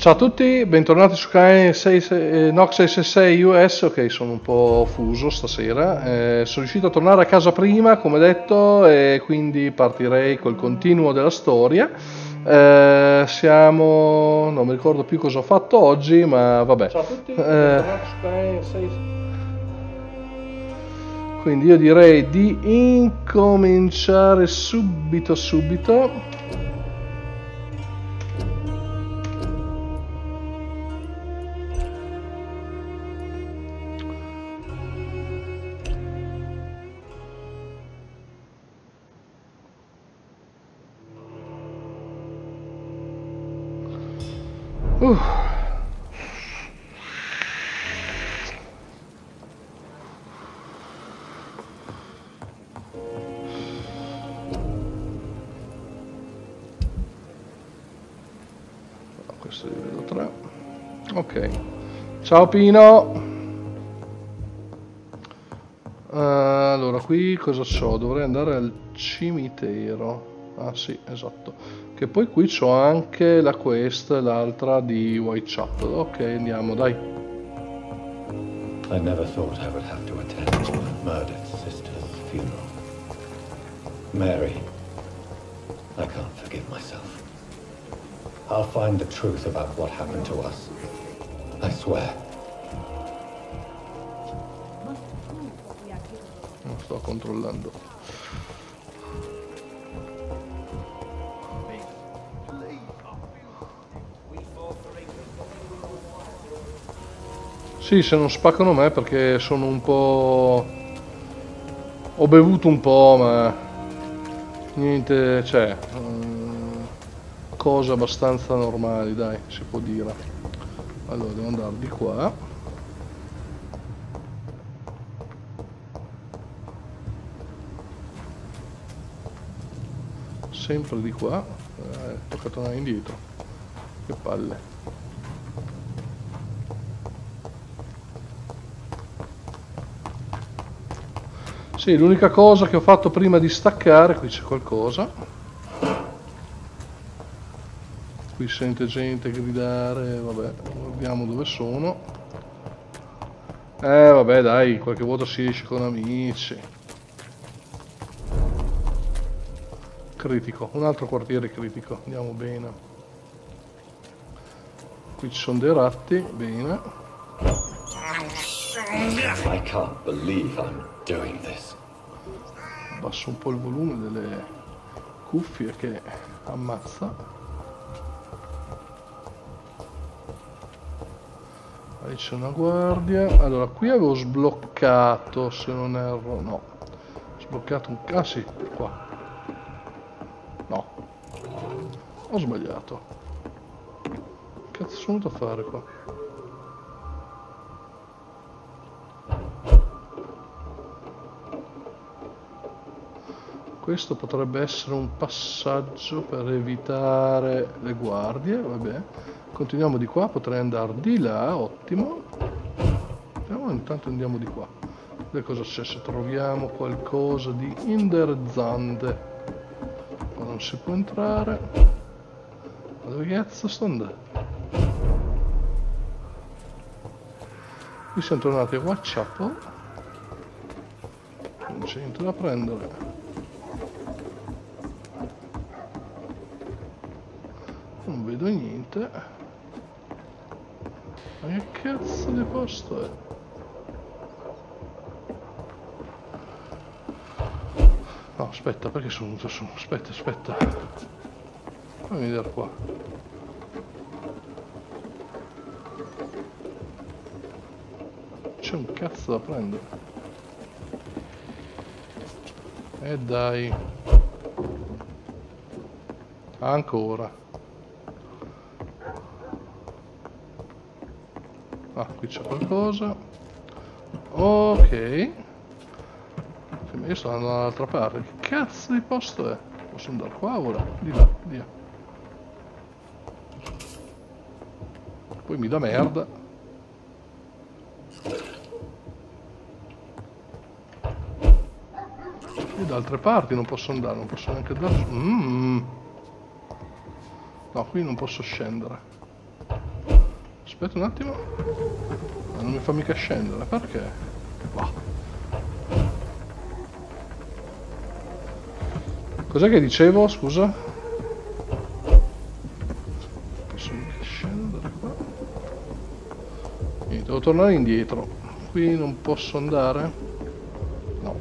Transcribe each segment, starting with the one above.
Ciao a tutti, bentornati su canale nox666us. Ok, sono un po' fuso stasera. Sono riuscito a tornare a casa prima, come detto, e quindi partirei col continuo della storia. Non mi ricordo più cosa ho fatto oggi, ma vabbè. Ciao a tutti, bentornati su canale 6. Quindi io direi di incominciare subito. Questo è livello 3. Ok, ciao Pino. Allora, qui cosa c'ho? Dovrei andare al cimitero. Ah sì, esatto. Che poi qui c'ho anche la quest, l'altra di Whitechapel. Ok, andiamo, dai. I never thought I would have to attend my murdered sister's funeral. Mary, I can't forgive myself. I'll find the truth about what happened to us. I swear. Non sto controllando. Sì, se non spaccano me perché sono un po'... Ho bevuto un po', ma... Niente, cioè... cose abbastanza normali, dai, si può dire. Allora, devo andare di qua. Sempre di qua. Tocca tornare indietro. Che palle. Sì, l'unica cosa che ho fatto prima di staccare, qui c'è qualcosa. Qui sente gente gridare, vabbè, vediamo dove sono. Vabbè dai, qualche volta si esce con amici. Critico, un altro quartiere critico, andiamo bene. Qui ci sono dei ratti, bene. I can't believe I'm doing this. Abbasso un po' il volume delle cuffie che ammazza. Lì c'è una guardia. Allora, qui avevo sbloccato, se non erro, no. Sbloccato un... Ah sì, qua. No. Ho sbagliato. Che cazzo sono venuto a fare qua? Questo potrebbe essere un passaggio per evitare le guardie, vabbè. Continuiamo di qua, potrei andare di là, ottimo. Intanto andiamo di qua. Vedete cosa c'è se troviamo qualcosa di interessante. Qua non si può entrare. Ma dove cazzo sto andando? Qui siamo tornati a Whitechapel. Non c'è niente da prendere. Non vedo niente. Ma che cazzo di posto è? No, aspetta, perché sono venuto su? Aspetta. Fammi vedere qua. C'è un cazzo da prendere. Dai. Ancora. Ah, qui c'è qualcosa. Ok. Io sto andando dall'altra parte. Che cazzo di posto è? Posso andare qua ora? Di là, via. Poi mi dà merda. E da altre parti non posso andare, non posso neanche andare su. No, qui non posso scendere. Aspetta un attimo. Non mi fa mica scendere, perché? Va. Cos'è che dicevo, scusa? Posso mica scendere qua? Niente, devo tornare indietro. Qui non posso andare? No.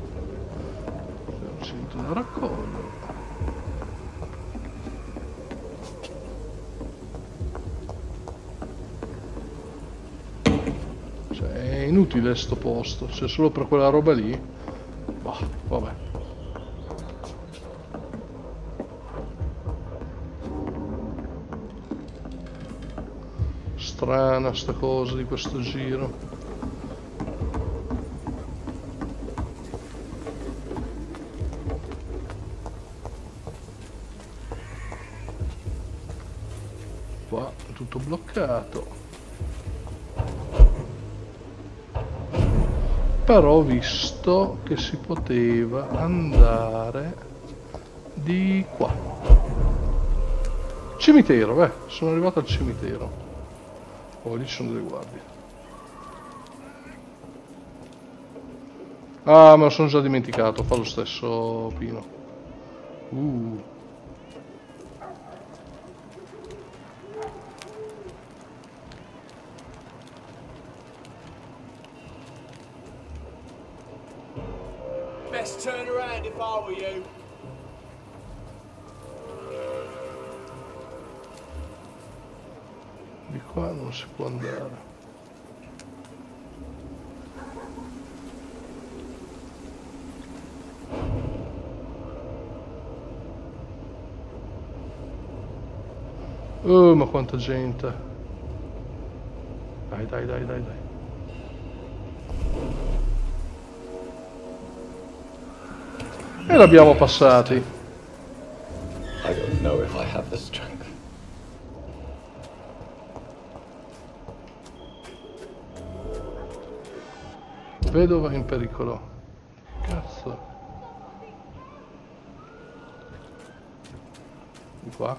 C'è un cinto da raccogliere. È inutile sto posto, c'è solo per quella roba lì. Bah, vabbè. Strana sta cosa di questo giro. Qua è tutto bloccato. Però ho visto che si poteva andare di qua. Cimitero, sono arrivato al cimitero. Oh, lì ci sono delle guardie. Ah, me lo sono già dimenticato, fa lo stesso Pino. Best turn around if I were you. Di qua non si può andare. Oh, ma quanta gente. Dai, dai, dai, dai, dai. E l'abbiamo passati. I don't know if I have the strength. Vedova in pericolo. Cazzo. Di qua.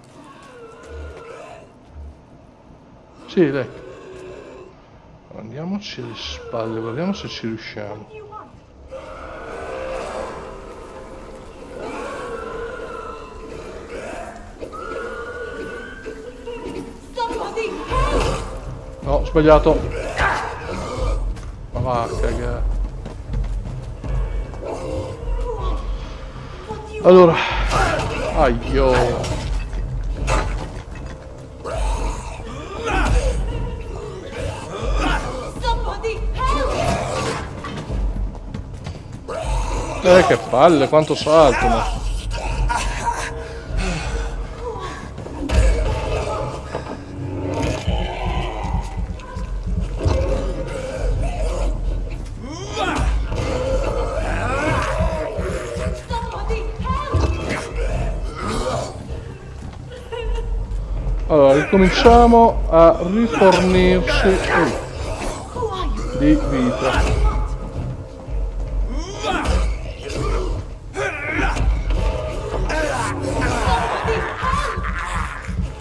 Sì, lei. Andiamoci alle spalle, guardiamo se ci riusciamo. No, ho sbagliato. Ma va a cagare. Allora. Aio. Che palle, quanto saltano. Allora, ricominciamo a rifornirci di vita.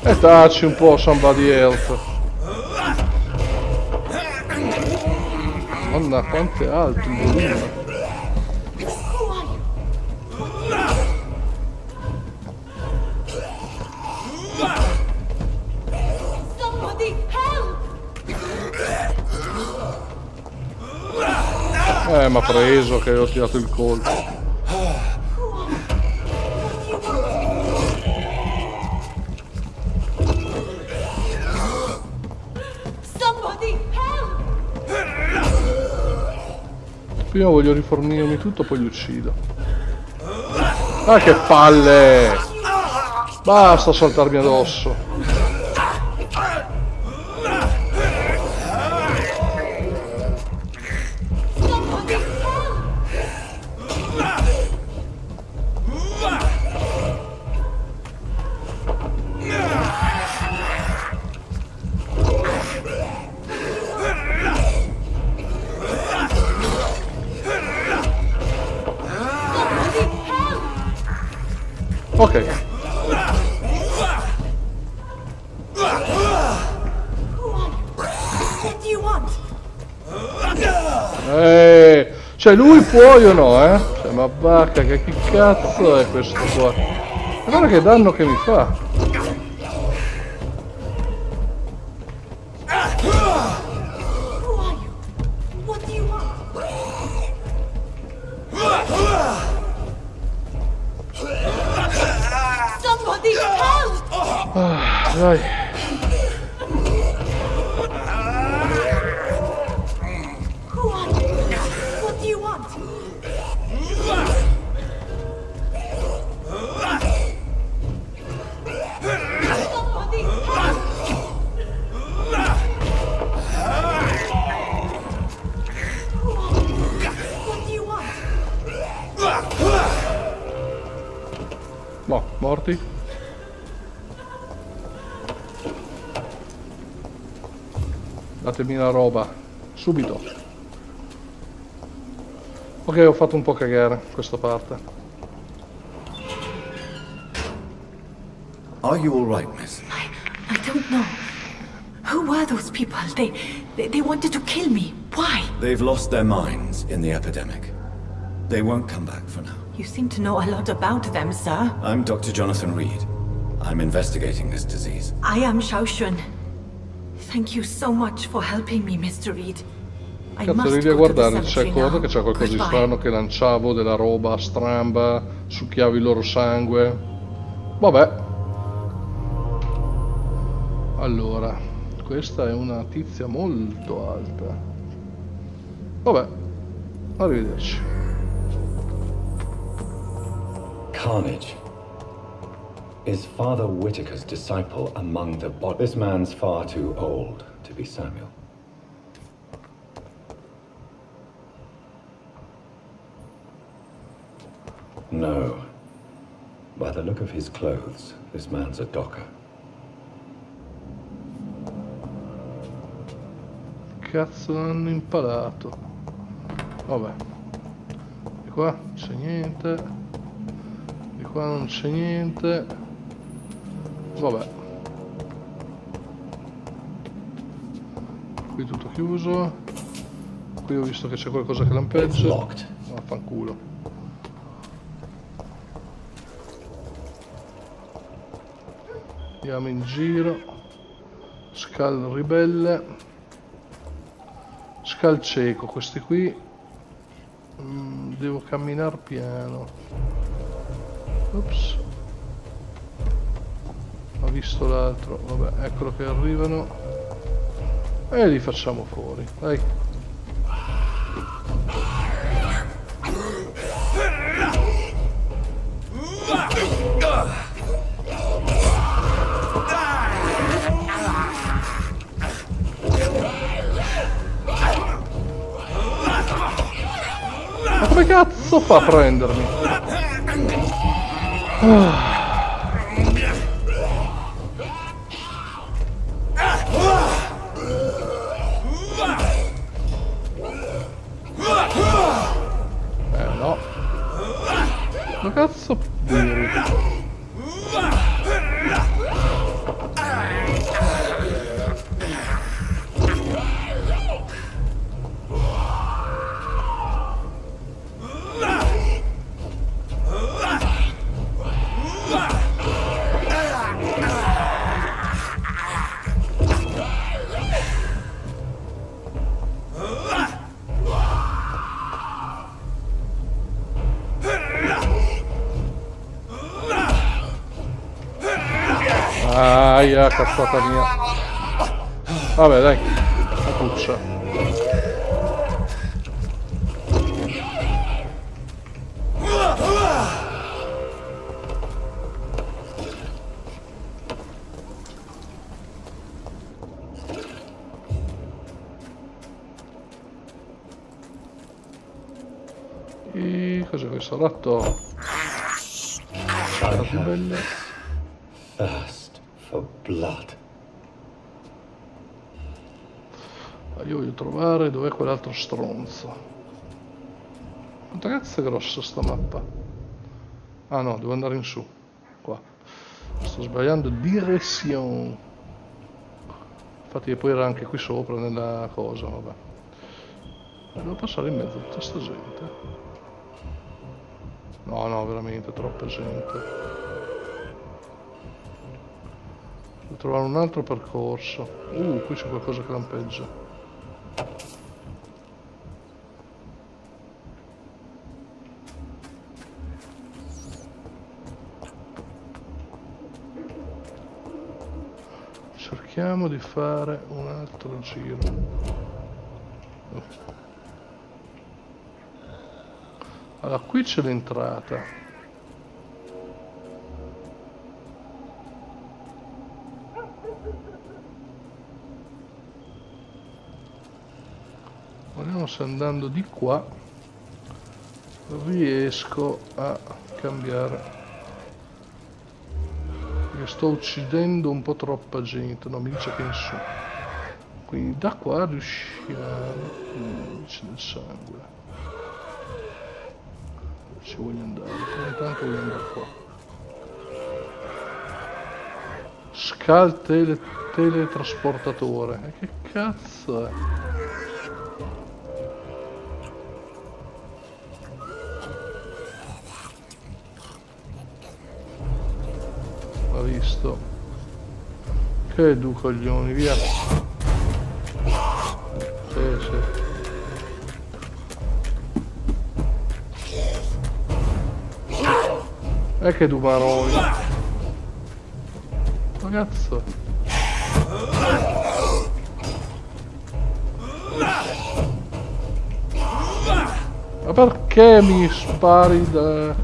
E dacci un po' somebody else. Madonna, quanto è alto il volume. Mi ha preso che ho tirato il colpo. Prima voglio rifornirmi tutto, poi li uccido. Ah, che palle! Basta saltarmi addosso. Ok. Cioè lui può, io no, Cioè, ma vacca, che chi cazzo è questo qua? Guarda che danno che mi fa. Dai. Boh, morti. Datemi la roba, subito. Ok, ho fatto un po' cagare questa parte. Are you all right, miss? I don't know. Who were those people? They wanted to kill me. Why? They've lost their minds in the epidemic. They won't come back for now. You seem to know a lot about them, sir. I'm Dr. Jonathan Reed. I'm investigating this disease. I am Xiaoxun. Thank you so much for helping me, Mr. Reed. I Cazzo, must devi a go to the guardare, c'è cemetery cosa now. che c'è qualcosa di Goodbye. strano che lanciavo, della roba stramba, succhiavo il loro sangue. Vabbè. Allora, questa è una tizia molto alta. Vabbè, arrivederci. Carnage. Is Father Whitaker's disciple among the bodies? This man's far too old to be Samuel. No. By the look of his clothes, this man's a docker. Cazzo hanno imparato. Vabbè. Di qua non c'è niente. Di qua non c'è niente. Vabbè. Qui tutto chiuso. Qui ho visto che c'è qualcosa che It's lampeggia. locked. Vaffanculo. Andiamo in giro. Scal ribelle. Scal cieco, questi qui. Devo camminare piano. Ops. Ho visto l'altro. Vabbè, eccolo che arrivano. E li facciamo fuori. Dai. Ma come cazzo fa a prendermi? No. Ma cazzo dire? Aia, cazzata mia. Vabbè, dai. La cuccia. E cos'è questo? Ratto? I Belle. have thirst for blood. Io voglio trovare dov'è quell'altro stronzo. Quanto cazzo è grossa sta mappa? Ah no, devo andare in su. Qua. Sto sbagliando direzione. Infatti poi era anche qui sopra nella cosa, vabbè. Devo passare in mezzo a tutta sta gente. No, no, veramente troppa gente. Devo trovare un altro percorso. Qui c'è qualcosa che lampeggia. Cerchiamo di fare un altro giro. Allora, qui c'è l'entrata. Vediamo se andando di qua riesco a cambiare. Perché sto uccidendo un po' troppa gente. No, mi dice che in su. Quindi da qua riusciamo. C'è del sangue. Ci voglio andare, intanto voglio andare qua. Teletrasportatore. Che cazzo è? L'ho visto. Che du coglioni, via. Sì. Che tu maroni. Ma cazzo. Ma perché mi spari da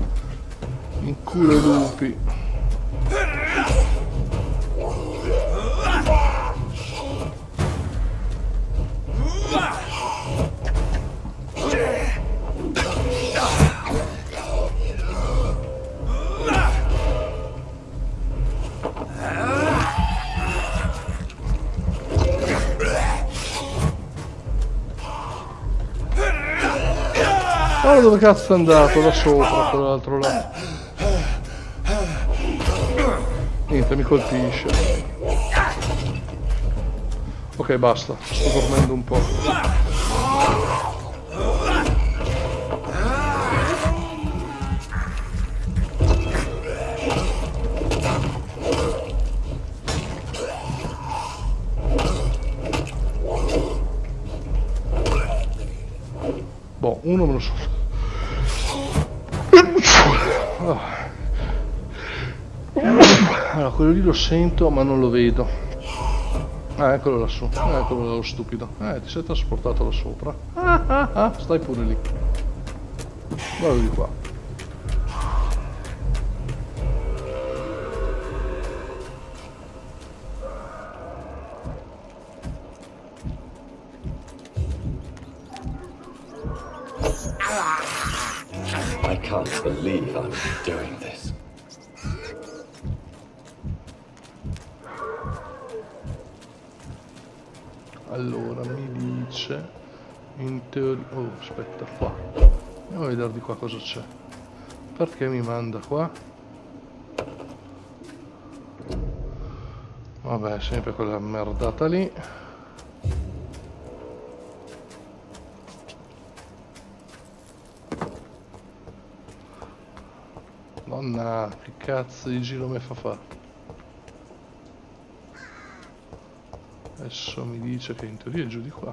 in culo ai lupi? Guarda dove cazzo è andato, da sopra, quell'altro là. Niente, mi colpisce. Ok, basta, sto dormendo un po'. Boh, uno me lo so. Allora, quello lì lo sento ma non lo vedo. Ah, eccolo lassù. Eccolo lo stupido. Ti sei trasportato là sopra. Stai pure lì. Guarda di qua. I can't believe I'm doing this. Allora, mi dice in teoria... Oh, aspetta, qua. Andiamo a vedere di qua cosa c'è. Perché mi manda qua? Vabbè, sempre quella merdata lì. Madonna, che cazzo di giro mi fa fare? Adesso mi dice che in teoria è giù di qua.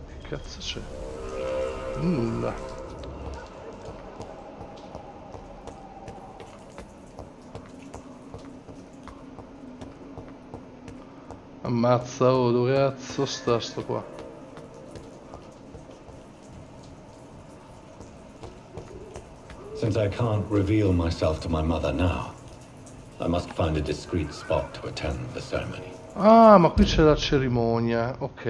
Che cazzo c'è? Nulla. Ammazza, oh, dove cazzo sta sto qua? Since I can't reveal myself to my mother now, I must find a discreet spot to attend the ceremony. Ah, ma qui c'è la cerimonia, ok.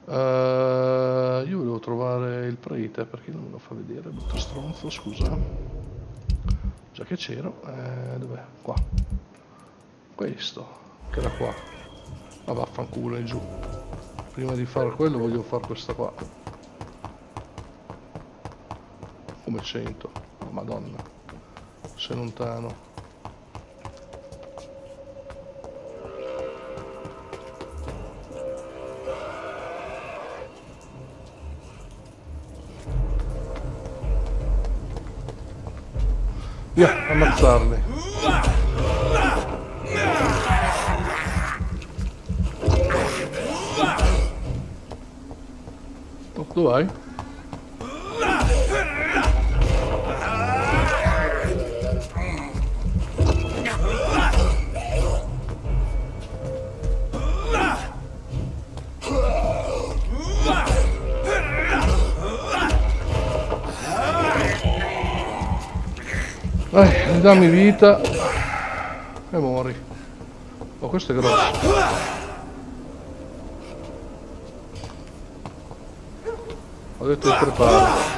Io volevo trovare il prete, perché non me lo fa vedere, brutto stronzo, scusa. Già che c'ero, dov'è? Qua. Questo, che era qua. Ma vaffanculo, è giù. Prima di fare quello voglio fare questa qua. Come 100, oh, madonna. Sei lontano. Via, ammazzarli. Oh, dove vai? Dai, dammi vita e muori. Oh, questo è grosso. Ho detto di preparo.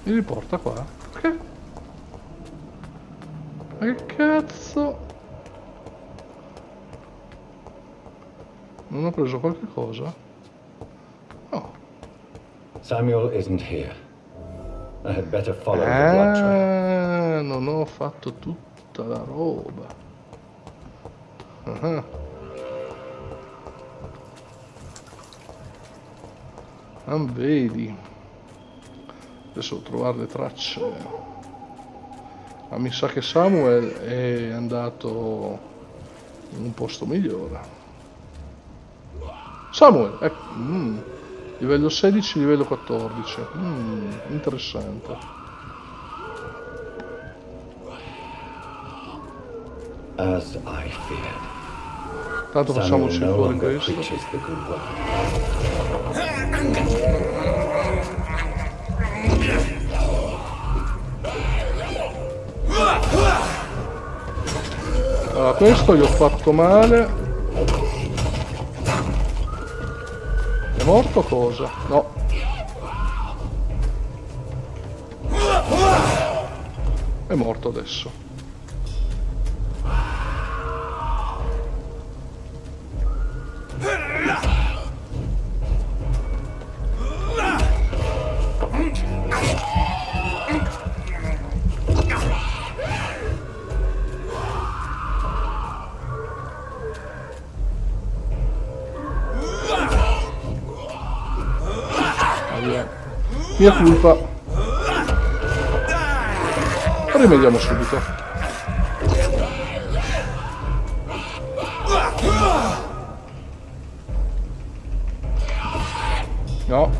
Mi riporta qua? Perché? Ma che cazzo? Non ho preso qualche cosa? No. Samuel isn't here. I had better follow the blood trail. Non ho fatto tutta la roba. Non vedi. Adesso devo trovare le tracce. Ma mi sa che Samuel è andato in un posto migliore. Samuel, ecco. Livello 16, livello 14. Interessante. As I feared. Tanto facciamoci Samuel no fuori longer questo. preaches the good word. Allora, questo gli ho fatto male. È morto cosa? No. È morto adesso. Mia colpa. Rimediamo subito. No.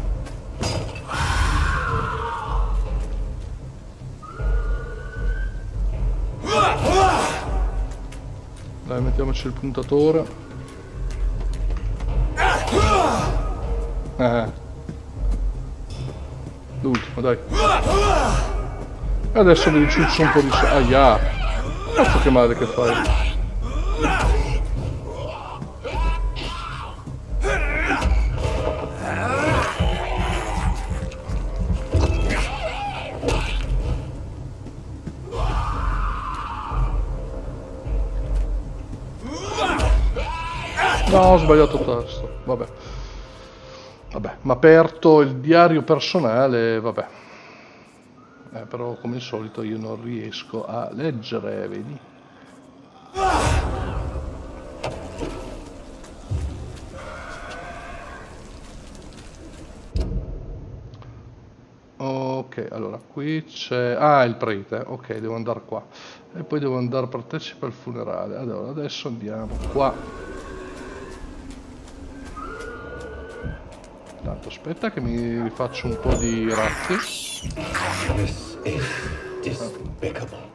Dai, mettiamoci il puntatore. L'ultimo, dai. E adesso mi riciccio un po' di sangue. Aia! Cazzo che male che fai. No, ho sbagliato tasto. Vabbè. Vabbè, mi ha aperto il diario personale, vabbè. Però come al solito io non riesco a leggere, vedi? Ok, allora qui c'è... Ah, il prete, ok, devo andare qua. E poi devo andare a partecipare al funerale. Allora, adesso andiamo qua. Tanto aspetta che mi rifaccio un po' di razzi. This is despicable.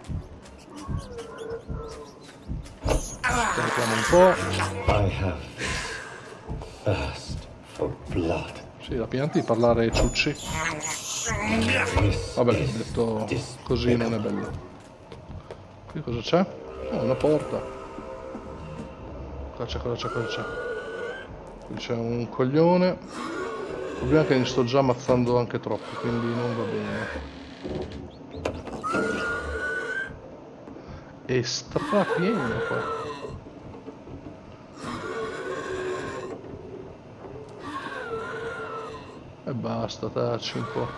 Carichiamo un po'. I have thirst for blood. Sì, la pianta di parlare ciucci. Vabbè, detto così non è bello. Qui cosa c'è? Oh, una porta. Cosa c'è? Qui c'è un coglione. Il problema è che ne sto già ammazzando anche troppo, quindi non va bene. È strapieno qua. E basta, taci un po'.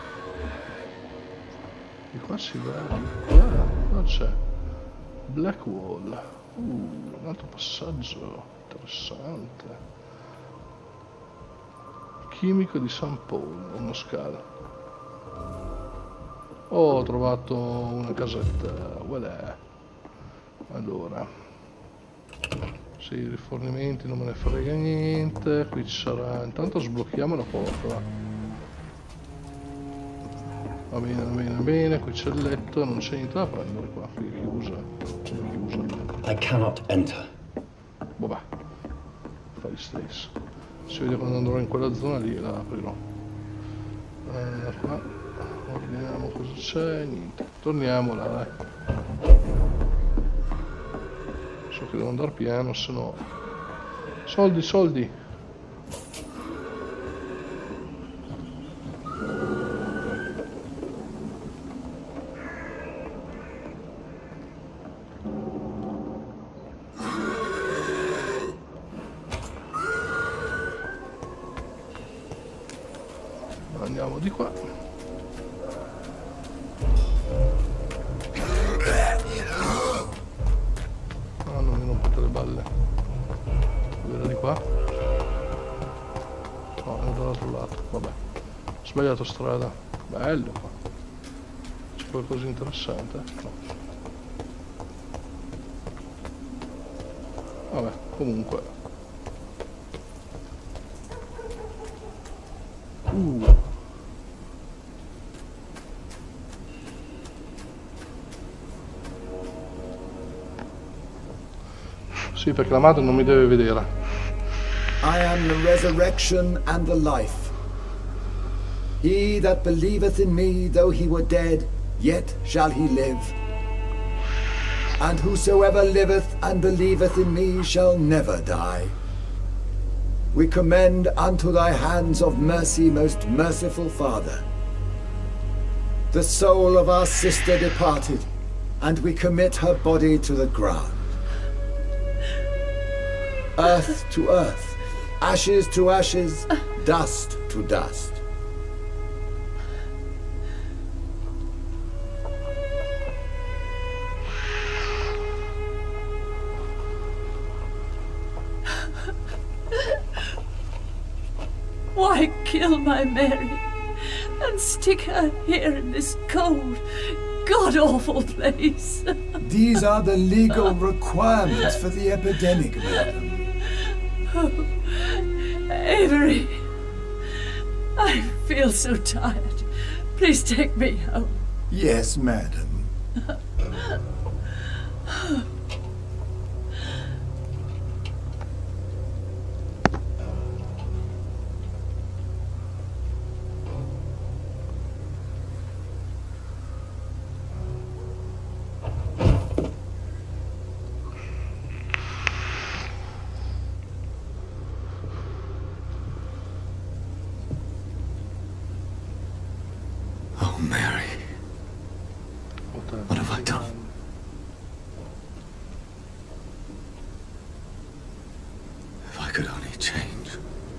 Di qua si va, di qua. qua c'è Blackwall. Un altro passaggio interessante. Chimico di St. Paul, uno scalo. Oh, ho trovato una casetta. Voilà. Allora, sì, i rifornimenti non me ne frega niente. Qui ci sarà. Intanto sblocchiamo la porta. Va. Va bene, va bene, va bene. Qui c'è il letto, non c'è niente da prendere qua. Qui è chiusa. I cannot enter. Vabbè, fa gli stessi. Si vede quando andrò in quella zona lì, la aprirò. Qua, vediamo cosa c'è, niente. Torniamo là, dai. So che devo andare piano, se no... Soldi, soldi! Andiamo di qua. Ah, non mi rompete le balle. Vedere di qua. No, è dall'altro lato. Vabbè. Ho sbagliato strada. Bello qua. C'è qualcosa di interessante? No. Vabbè, comunque. Sì, perché la madre non mi deve vedere. I am the resurrection and the life. He that believeth in me, though he were dead, yet shall he live. And whosoever liveth and believeth in me shall never die. We commend unto thy hands of mercy, most merciful Father, the soul of our sister departed, and we commit her body to the ground. Earth to earth, ashes to ashes, dust to dust. Why kill my Mary and stick her here in this cold, god-awful place? These are the legal requirements for the epidemic, madam. Oh, Avery, I feel so tired. Please take me home. Yes, madam. Mary, what have I done? If I could only change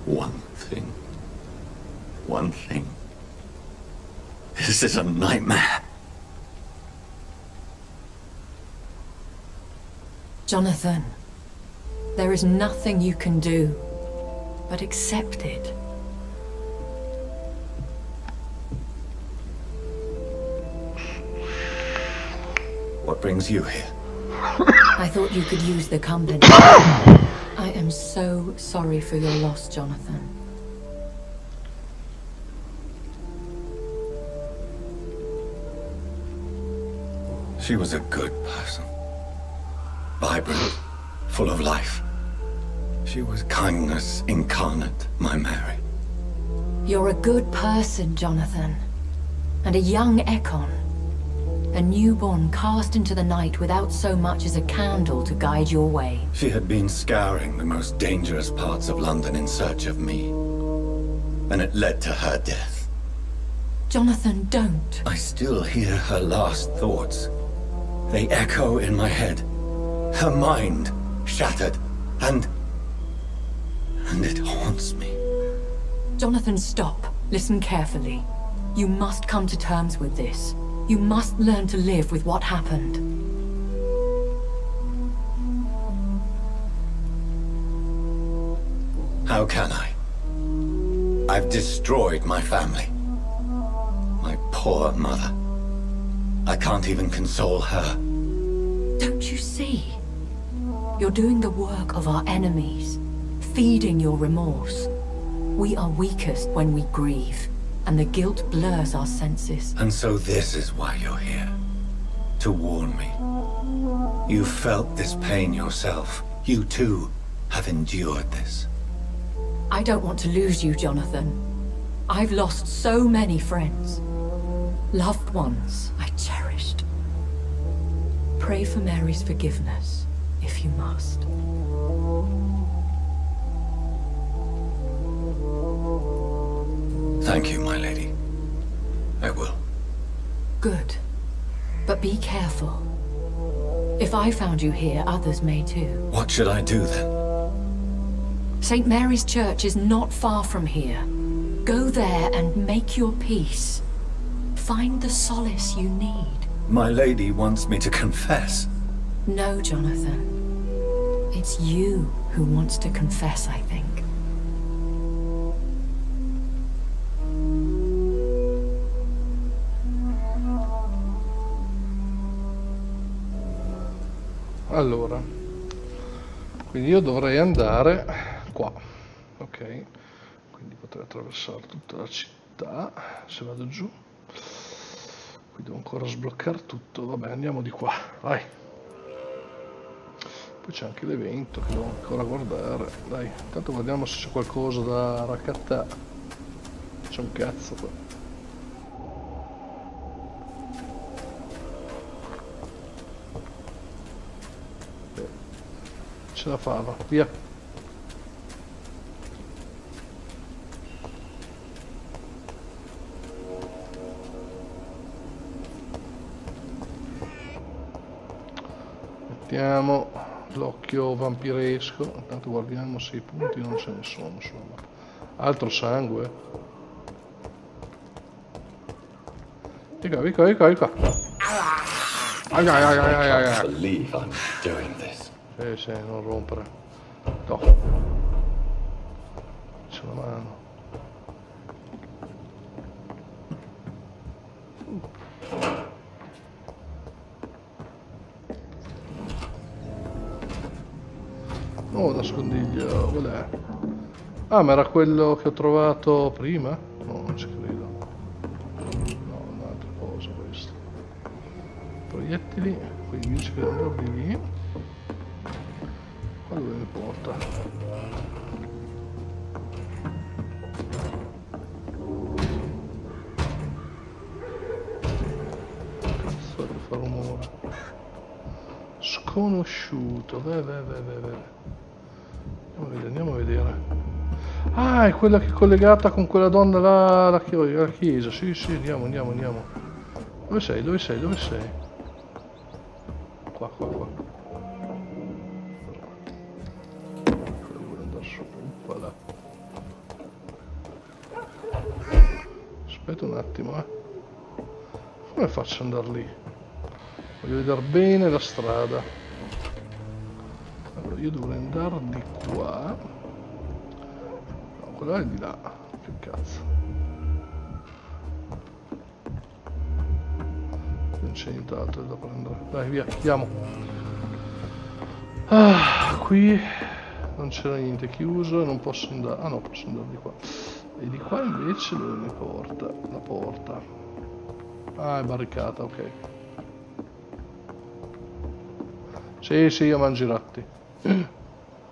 one thing. One thing. This is a nightmare. Jonathan, there is nothing you can do but accept it. What brings you here? I thought you could use the company. I am so sorry for your loss, Jonathan. She was a good person. Vibrant, full of life. She was kindness incarnate, my Mary. You're a good person, Jonathan. And a young Ekon. A newborn cast into the night without so much as a candle to guide your way. She had been scouring the most dangerous parts of London in search of me. And it led to her death. Jonathan, don't. I still hear her last thoughts. They echo in my head. Her mind shattered, and it haunts me. Jonathan, stop. Listen carefully. You must come to terms with this. You must learn to live with what happened. How can I? I've destroyed my family. My poor mother. I can't even console her. Don't you see? You're doing the work of our enemies, feeding your remorse. We are weakest when we grieve, and the guilt blurs our senses. And so this is why you're here. To warn me. You felt this pain yourself. You too have endured this. I don't want to lose you, Jonathan. I've lost so many friends. Loved ones I cherished. Pray for Mary's forgiveness, if you must. Thank you, my lady. I will. Good. But be careful. If I found you here, others may too. What should I do then? St. Mary's Church is not far from here. Go there and make your peace. Find the solace you need. My lady wants me to confess. No, Jonathan. It's you who wants to confess, I think. Allora, quindi io dovrei andare qua, ok? Quindi potrei attraversare tutta la città se vado giù. Qui devo ancora sbloccare tutto. Vabbè, andiamo di qua, vai. Poi c'è anche l'evento che devo ancora guardare. Dai, intanto guardiamo se c'è qualcosa da raccattare. C'è un cazzo qua. Ce la fava, via. Mettiamo l'occhio vampiresco, intanto guardiamo se i punti non ce ne sono sulla mappa. Altro sangue. Vieni qua. I can't believe I'm doing this. Sì, non rompere. No. C'è la mano. Oh, nascondiglio, qual è? Ah, ma era quello che ho trovato prima? No, non ci credo. No, un'altra cosa questo. Proiettili, quindi dice che andrò di lì. Qua dove mi porta? Cazzo che fa rumore. Sconosciuto, andiamo a vedere. Ah, è quella che è collegata con quella donna là alla chiesa. Sì, andiamo. Dove sei? Qua. Devo andare su. Voilà. Aspetta un attimo, Come faccio ad andare lì? Voglio vedere bene la strada. Allora, io dovrei andare di qua. No, quella è di là. Che cazzo. Non c'è nient'altro da prendere. Dai, via, andiamo. Ah, qui non c'era niente, chiuso, non posso andare. Ah no, posso andare di qua. E di qua invece dove mi porta? La porta. Ah, è barricata, ok. Sì, io mangio i ratti.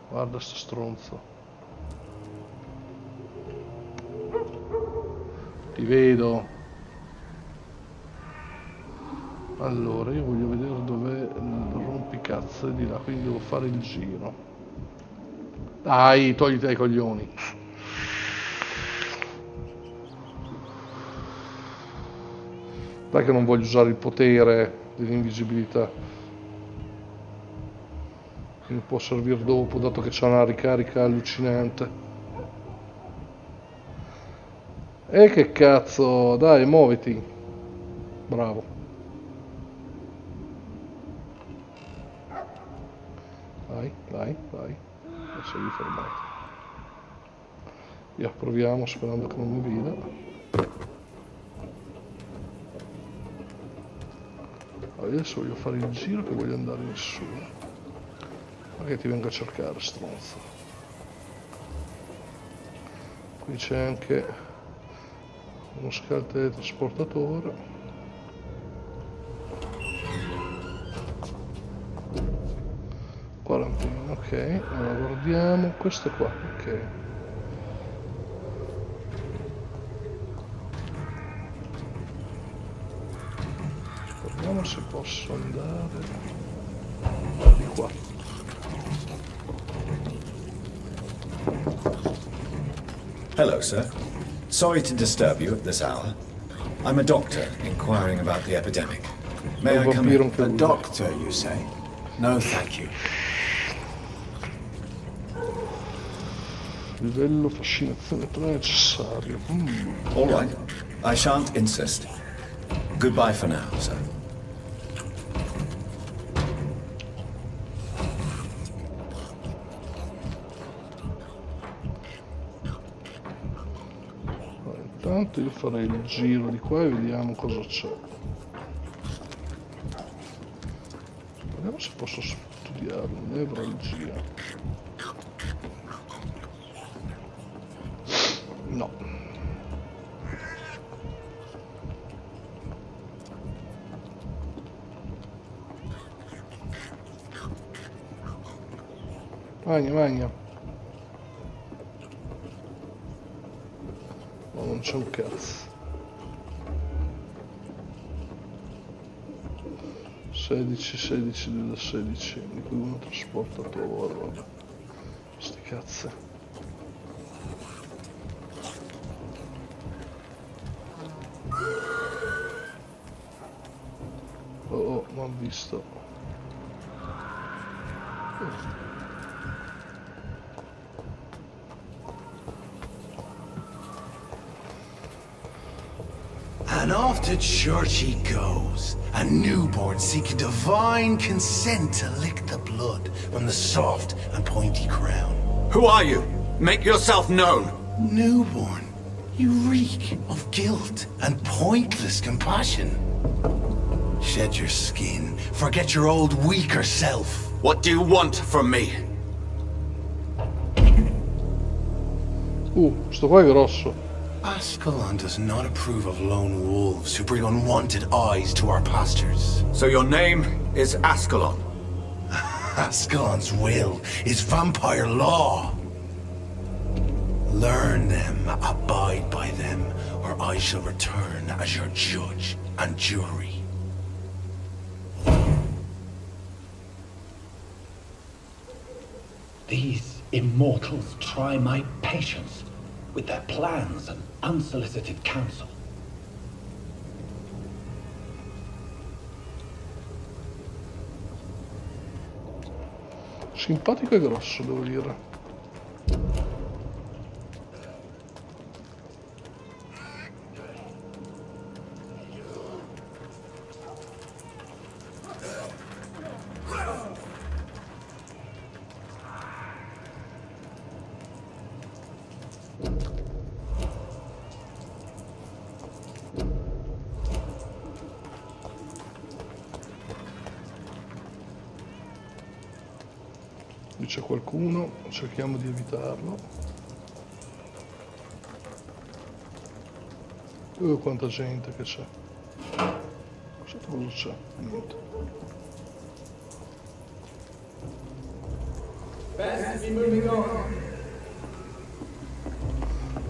Guarda sto stronzo. Ti vedo. Allora, io voglio vedere dov'è il rompicazzo di là, quindi devo fare il giro. Dai, togliti dai coglioni. Dai che non voglio usare il potere dell'invisibilità. Mi può servire dopo, dato che c'è una ricarica allucinante. E che cazzo, dai, muoviti. Bravo. Vai, vai, vai. Adesso vi fermate. Via, proviamo sperando che non mi veda. Adesso voglio fare il giro che voglio andare in su. Ma che ti vengo a cercare, stronzo. Qui c'è anche uno scalo teletrasportatore. Quarantina, ok. Allora guardiamo questo qua, ok. Vediamo se posso andare di qua. Hello, sir. Sorry to disturb you at this hour. I'm a doctor inquiring about the epidemic. May I come in? A doctor, you say? No, thank you. Livello fascinazione 3 necessario. All right. I shan't insist. Goodbye for now, sir. Intanto io farei il giro di qua e vediamo cosa c'è. Vediamo se posso studiarlo. Nevralgia. No. Magna, magna. Ma non c'è un cazzo. 16, 2 da 16, di cui uno trasportatore, vabbè. Sti cazzi. Oh, mi han visto. And off to church he goes, a newborn seeking divine consent to lick the blood from the soft and pointy crown. Who are you? Make yourself known. Newborn, you reek of guilt and pointless compassion. Shed your skin, forget your old weaker self. What do you want from me? Sto qua è grosso. Ascalon does not approve of lone wolves who bring unwanted eyes to our pastures. So your name is Ascalon? Ascalon's will is vampire law. Learn them, abide by them, or I shall return as your judge and jury. These immortals try my patience with their plans and unsolicited counsel. Simpatico e grosso, devo dire. Qui c'è qualcuno, cerchiamo di evitarlo. Quanta gente che c'è. Sotto cosa c'è? Niente.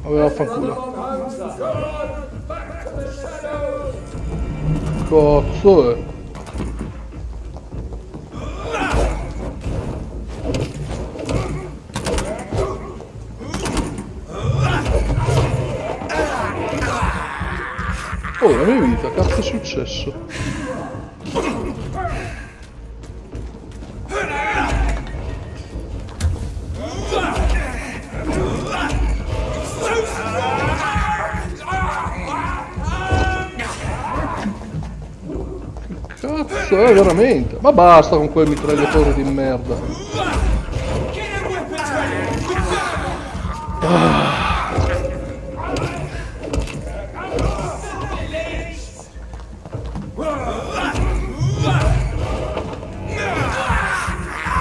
Vabbè, vaffanculo. Cazzo è? Oh, la mia vita, cazzo è successo? Che cazzo? cazzo, veramente? Ma basta con quei mitragliatori di merda.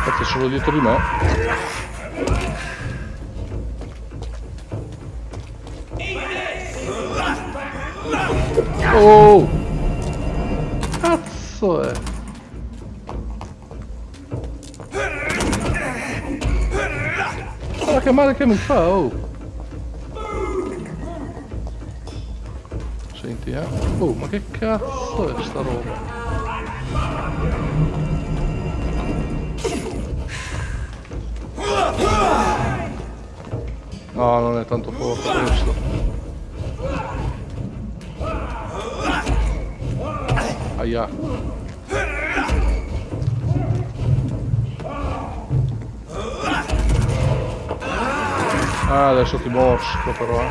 Cazzo, sono dietro di me. Oh! Cazzo è? Guarda che male che mi fa, oh! Senti, oh, ma che cazzo è sta roba? No, non è tanto forte questo. Aia. Ah, adesso ti morsco però,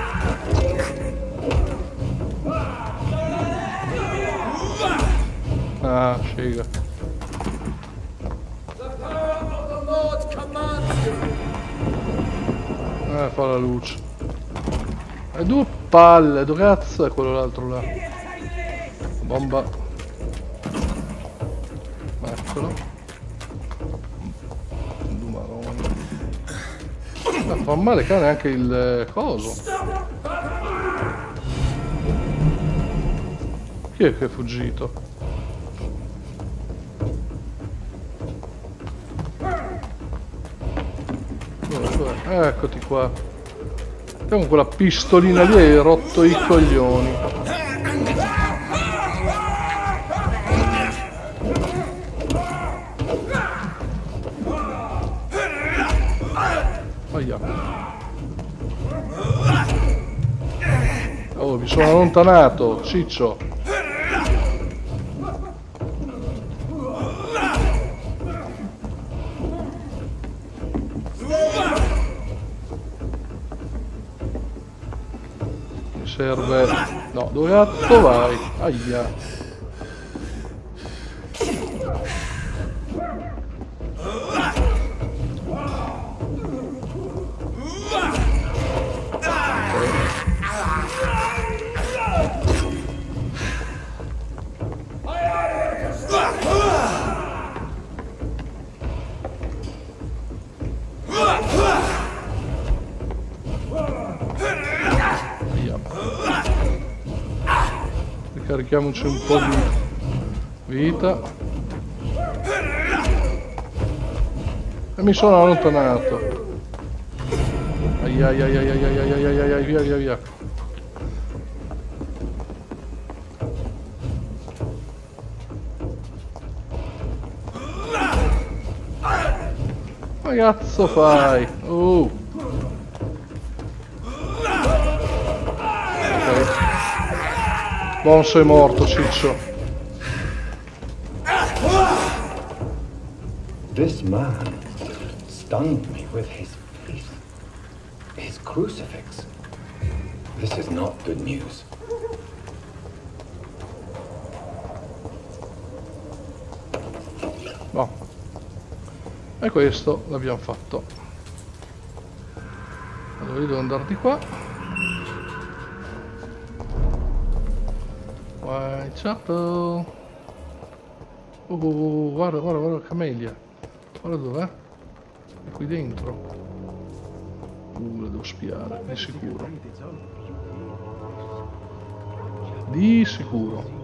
Ah, figa. Fa la luce. E due palle, dove cazzo è quello l'altro là? Bomba. Eccolo. Due maroni. Fa male cane anche il coso. Chi è che è fuggito? Eccoti qua. Te con quella pistolina lì hai rotto i coglioni. Aia. Oh, mi sono allontanato, ciccio. Serve... No, dove cazzo vai? Aia. Ricarichiamoci un po' di vita. E mi sono allontanato. Ai ai ai ai ai ai ai ai ai ai, via via via. Ma cazzo fai? Oh. Bon, sei morto, ciccio. This man stunned me with his face, his crucifix. This is not good news. Boh. E questo l'abbiamo fatto. Allora io devo andare di qua. Vai, ciao. Guarda, guarda, guarda, camellia. Guarda dov'è? È qui dentro. La devo spiare, di sicuro. Di sicuro.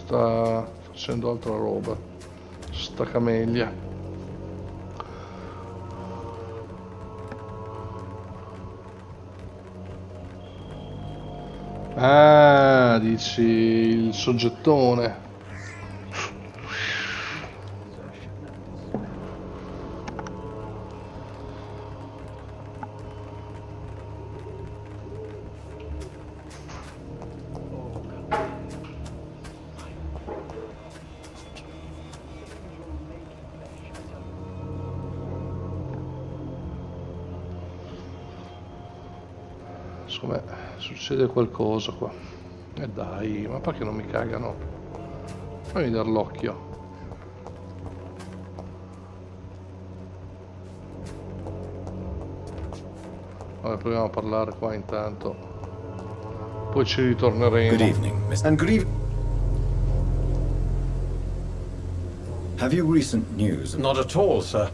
Sta facendo altra roba, sta camellia. Ah, dici il soggettone. secondo me succede qualcosa qua. E dai, ma perché non mi cagano? Fammi dar l'occhio. Vabbè, proviamo a parlare qua intanto. Poi ci ritorneremo. Good evening, Mr. And good evening. Have you recent news? Not at all, sir.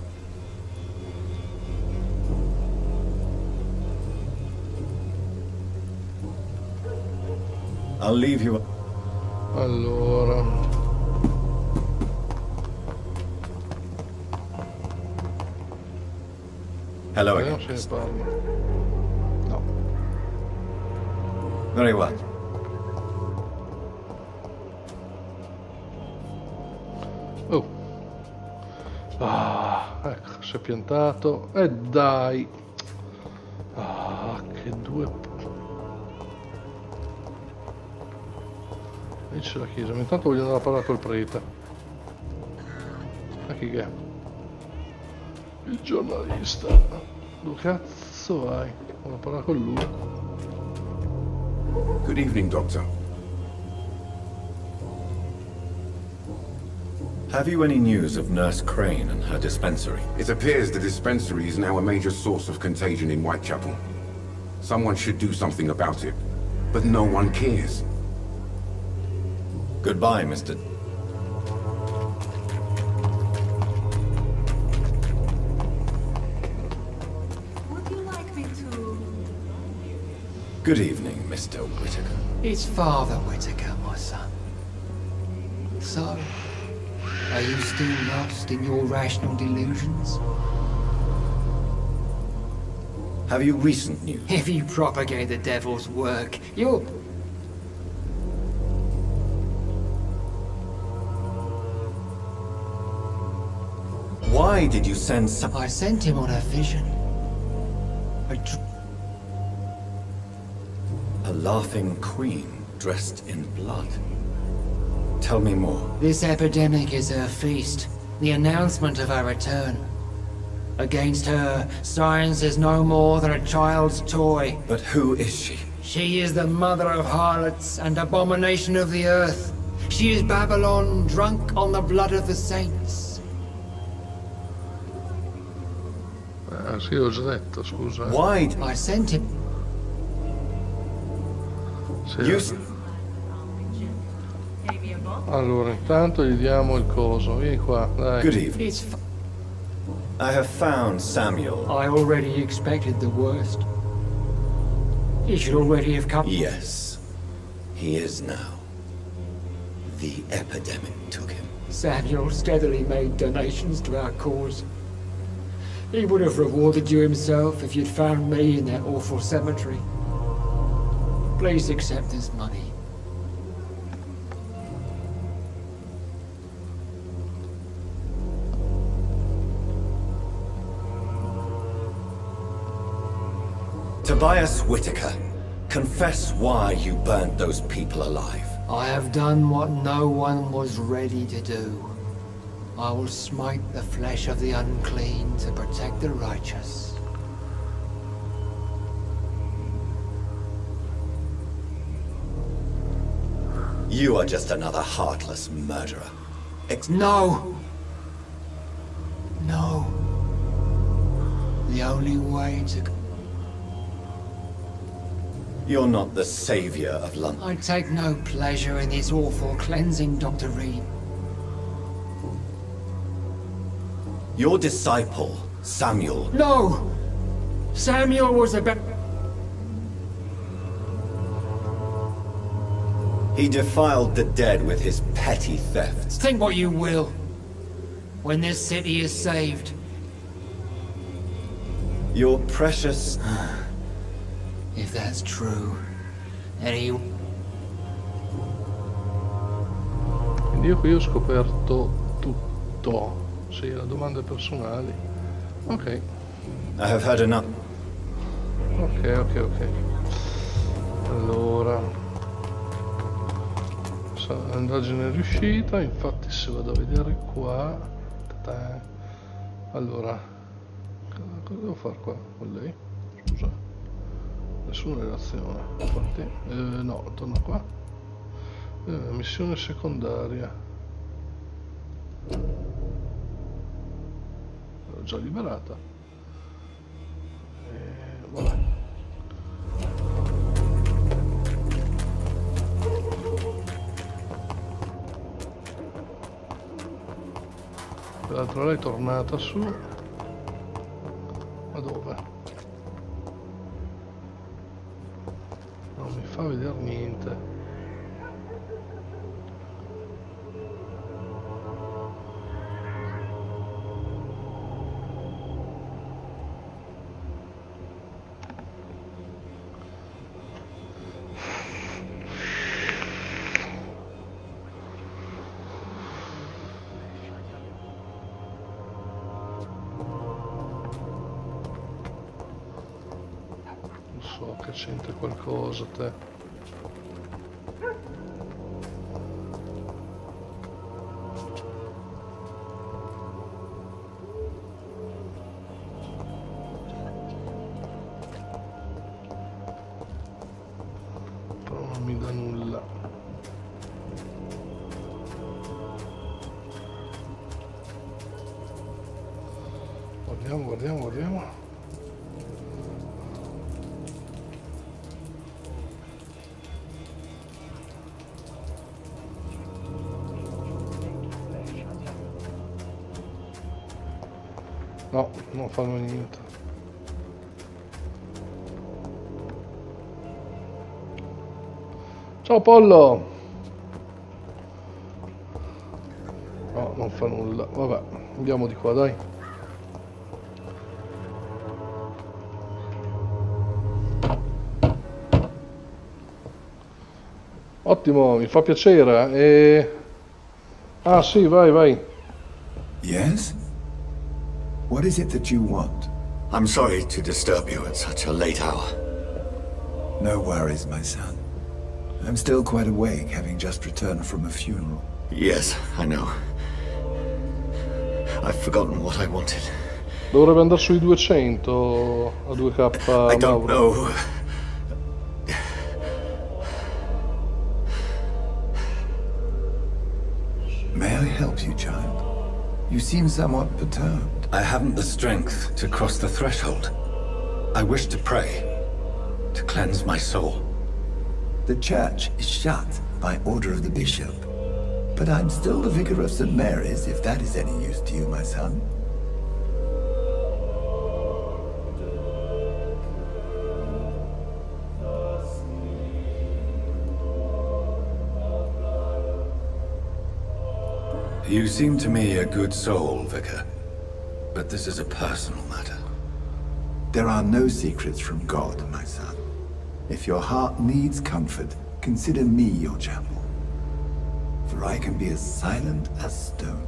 I'll leave you. Allora. Hello Vediamo again. se ne parla. No. Very well. Oh. Ah, ecco, si è piantato. E dai. Ah, che due. Lì c'è la chiesa, ma intanto voglio andare a parlare col prete. Ma chi che è? Il giornalista. Dove cazzo vai? Voglio parlare con lui. Good evening, Doctor. Have you any news of Nurse Crane and her dispensary? It appears the dispensary is now a major source of contagion in Whitechapel. Someone should do something about it, but no one cares. Goodbye, Mr. Would you like me to... Good evening, Mr. Whittaker. It's Father Whittaker, my son. So, are you still lost in your rational delusions? Have you recent news? If you propagate the devil's work, you'll... Why did you send some... I sent him on a vision. A laughing queen dressed in blood. Tell me more. This epidemic is her feast, the announcement of her return. Against her, science is no more than a child's toy. But who is she? She is the mother of harlots and abomination of the earth. She is Babylon, drunk on the blood of the saints. Sì, ho già detto, scusa. Why? I sent him. Sì. Allora, intanto gli diamo il coso. Vieni qua, dai. Good evening. I have found Samuel. I already expected the worst. He should already have come. Yes, he is now. The epidemic took him. Samuel steadily made donations to our cause. He would have rewarded you himself if you'd found me in that awful cemetery. Please accept this money. Tobias Whittaker, confess why you burnt those people alive. I have done what no one was ready to do. I will smite the flesh of the unclean to protect the righteous. You are just another heartless murderer. No! No. The only way to... You're not the savior of London. I take no pleasure in this awful cleansing, Dr. Reed. Your disciple, Samuel... No! Samuel was a He defiled the dead with his petty thefts. Think what you will. When this city is saved. Your precious... If that's true, then he... Quindi io qui ho scoperto tutto. Sì, le domande personali. Ok. I have heard enough. Ok. Allora. L'indagine è riuscita, infatti se vado a vedere qua. Allora. Cosa devo fare qua con lei? Scusa. Nessuna relazione. Infatti, no, torna qua. Missione secondaria. L'ho già liberata. Vabbè. Peraltro lei è tornata su. Ma dove? Non mi fa vedere niente. So che c'entra qualcosa te. Però non mi dà nulla. Guardiamo, guardiamo, guardiamo. No, non fanno niente. Ciao pollo! No, non fa nulla. Vabbè, andiamo di qua, dai. Ottimo, mi fa piacere. Ah sì, vai, vai. Yes? What is it that you want? I'm sorry to disturb you at such a late hour. No worries, my son. I'm still quite awake, having just returned from a funeral. Yes, I know. I've forgotten what I wanted. Dovrebbe andare sui 200 a 2K. I don't know. May I help you, child? You seem somewhat perturbed. I haven't the strength to cross the threshold. I wish to pray, to cleanse my soul. The church is shut by order of the bishop. But I'm still the vicar of St. Mary's, if that is any use to you, my son. You seem to me a good soul, Vicar. But this is a personal matter. There are no secrets from God, my son. If your heart needs comfort, consider me your chapel. For I can be as silent as stone.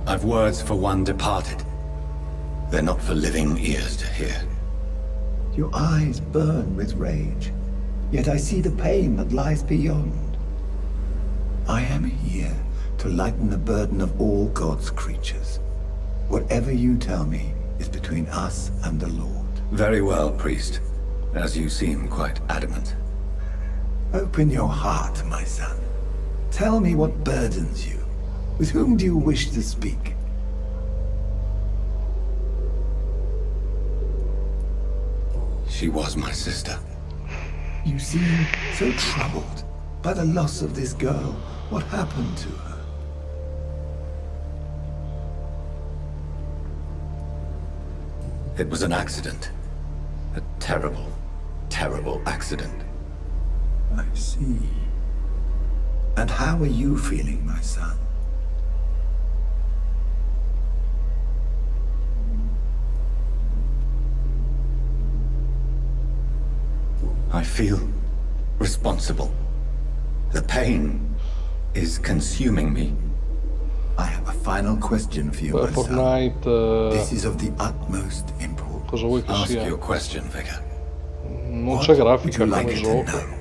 I've words for one departed. They're not for living ears to hear. Your eyes burn with rage, yet I see the pain that lies beyond. I am here to lighten the burden of all God's creatures. Whatever you tell me is between us and the Lord. Very well, priest, as you seem quite adamant. Open your heart, my son. Tell me what burdens you. With whom do you wish to speak? She was my sister. You seem so troubled by the loss of this girl. What happened to her? It was an accident. A terrible, terrible accident. I see. And how are you feeling, my son? I feel responsible. The pain is consuming me. I have a final question for you, my Fortnite, son. This is of the utmost importance. Cosa vuoi che Ask sia? your question, Vicar. Non c'è grafica Would you come like to gioco. know?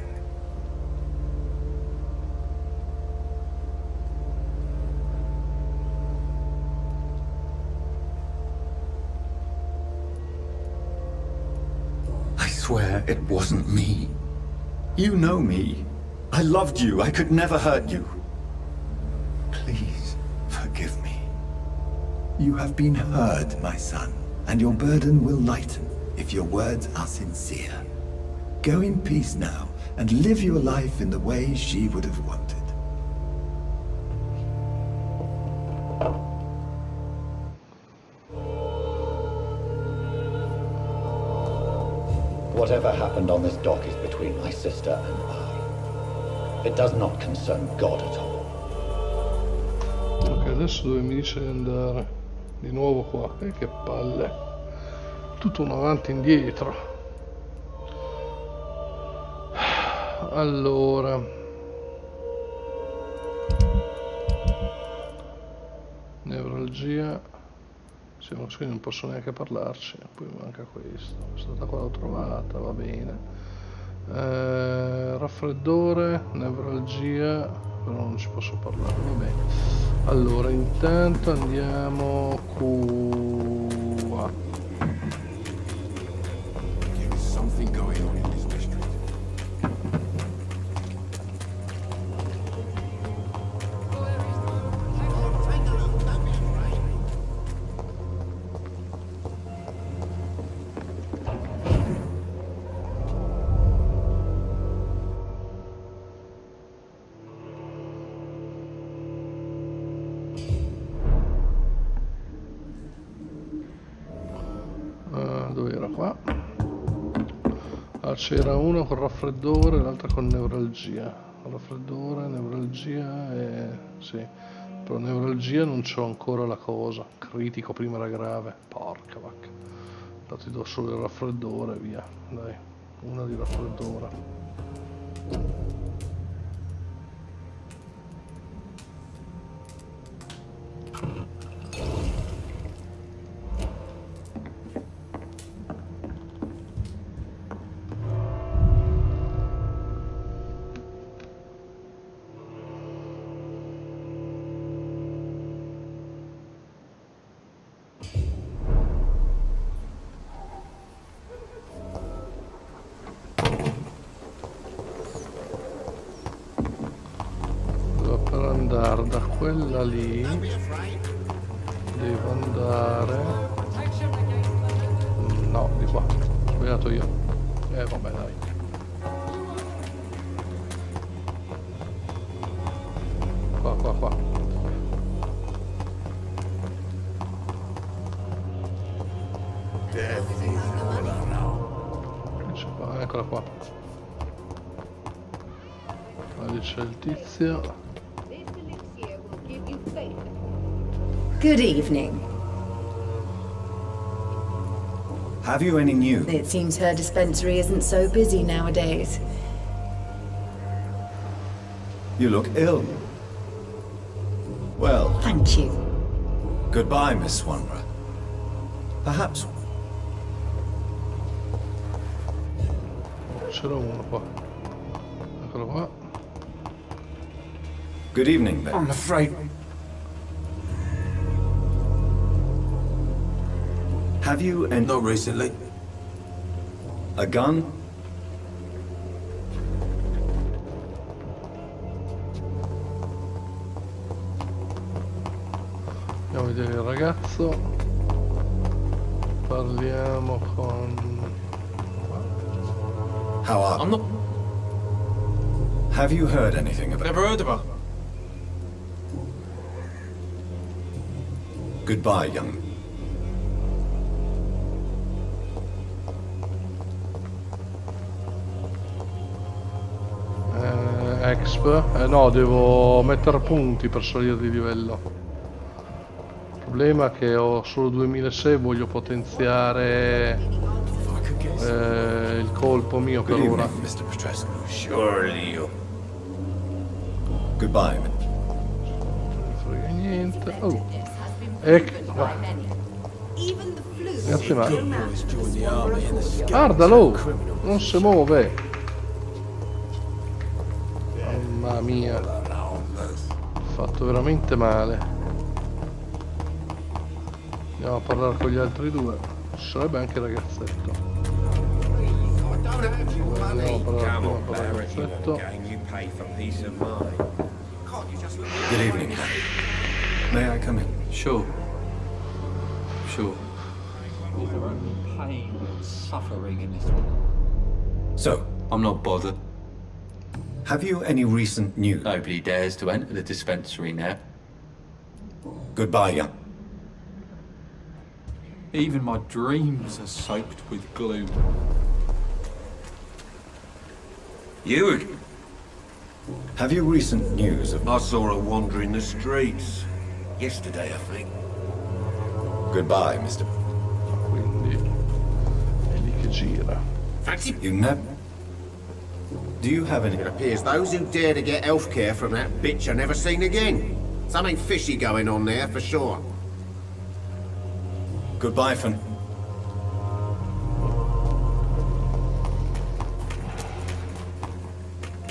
swear it wasn't me. You know me. I loved you. I could never hurt you. Please, forgive me. You have been heard, my son, and your burden will lighten if your words are sincere. Go in peace now, and live your life in the way she would have wanted. Whatever happened on this dock is between my sister and I. It does not concern God at all. Ok, adesso dove mi dice di andare? Di nuovo qua, che palle. Tutto un avanti e indietro. Allora. Neuralgia. Sì, non posso neanche parlarci. Poi manca questo. Questa qua l'ho trovata, va bene. Raffreddore, nevralgia, però non ci posso parlare, va bene. Allora, intanto andiamo qua. Dove era qua? Ah, c'era uno con raffreddore e l'altra con neuralgia. Raffreddore, neuralgia e... sì. Però neuralgia non c'ho ancora la cosa. Critico, prima era grave. Porca vacca. Ti do solo il raffreddore, via. Dai, una di raffreddore. Da quella lì devo andare, no, di qua, ho sbagliato io, vabbè dai, qua eccola qua, lì c'è il tizio. Good evening. Have you any news? It seems her dispensary isn't so busy nowadays. You look ill. Well... Thank you. Goodbye, Miss Wanderer. Perhaps... C'era uno qua. Eccolo qua. Good evening, Ben. I'm afraid... Have you any... Not recently. A gun? Andiamo a vedere il ragazzo. Parliamo con... How are... I'm not... Have you heard anything about... Never heard of her. Goodbye, young... Exp? No, devo mettere punti per salire di livello. Il problema è che ho solo 2006 e voglio potenziare il colpo mio per ora. Goodbye. Non mi frega niente. Oh. Ecco. Grazie male. Guardalo! Non si muove. Mamma mia, ho fatto veramente male. Andiamo a parlare con gli altri due. Ci sarebbe anche il ragazzetto. prima Come on, parola, Barrett, you perfetto. game, you pay for peace of mind. Can't you just look at Good evening. May I come in? Sure. Sure. Is there only pain and suffering in this world? So, I'm not bothered. have you any recent news? Nobody dares to enter the dispensary now. Goodbye, young. Even my dreams are soaked with gloom. You? Have you recent news of... I saw her wandering the streets. Yesterday, I think. Goodbye, Mr. Quindi è lì che gira. Fancy? You never... Do you have any... It appears those who dare to get healthcare from that bitch are never seen again. Something fishy going on there, for sure. Goodbye, Finn.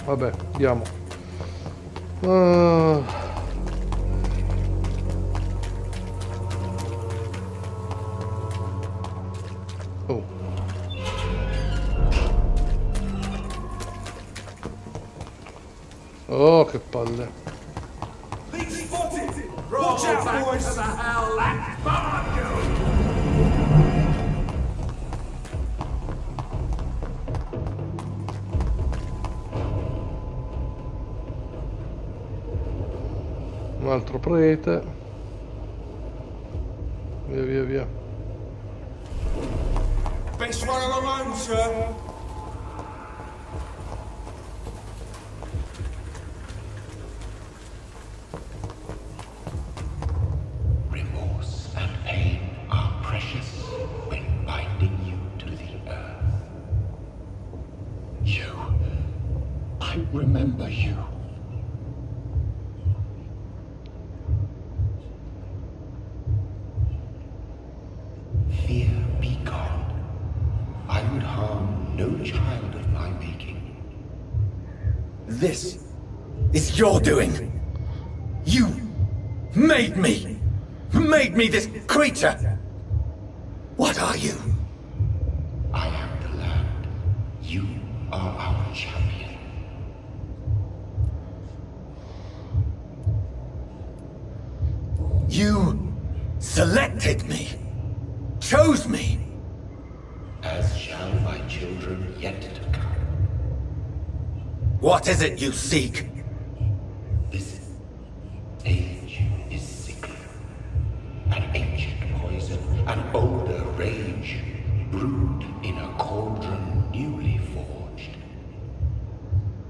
Vabbè, andiamo. Oh. Oh, che palle. Watch out, boys! The hell, that's behind you! Un altro prete. Via, via, via. Best one of the road, sir. Remorse and pain are precious when binding you to the earth. You. I remember you. Fear be gone. I would harm no child of my making. This is your doing. You made me. Made me this creature. What are you? I am the land. You are our champion. You selected me. Chose me. As shall my children yet to come. What is it you seek? This age is sickly. An ancient poison, an older rage, brewed in a cauldron newly forged.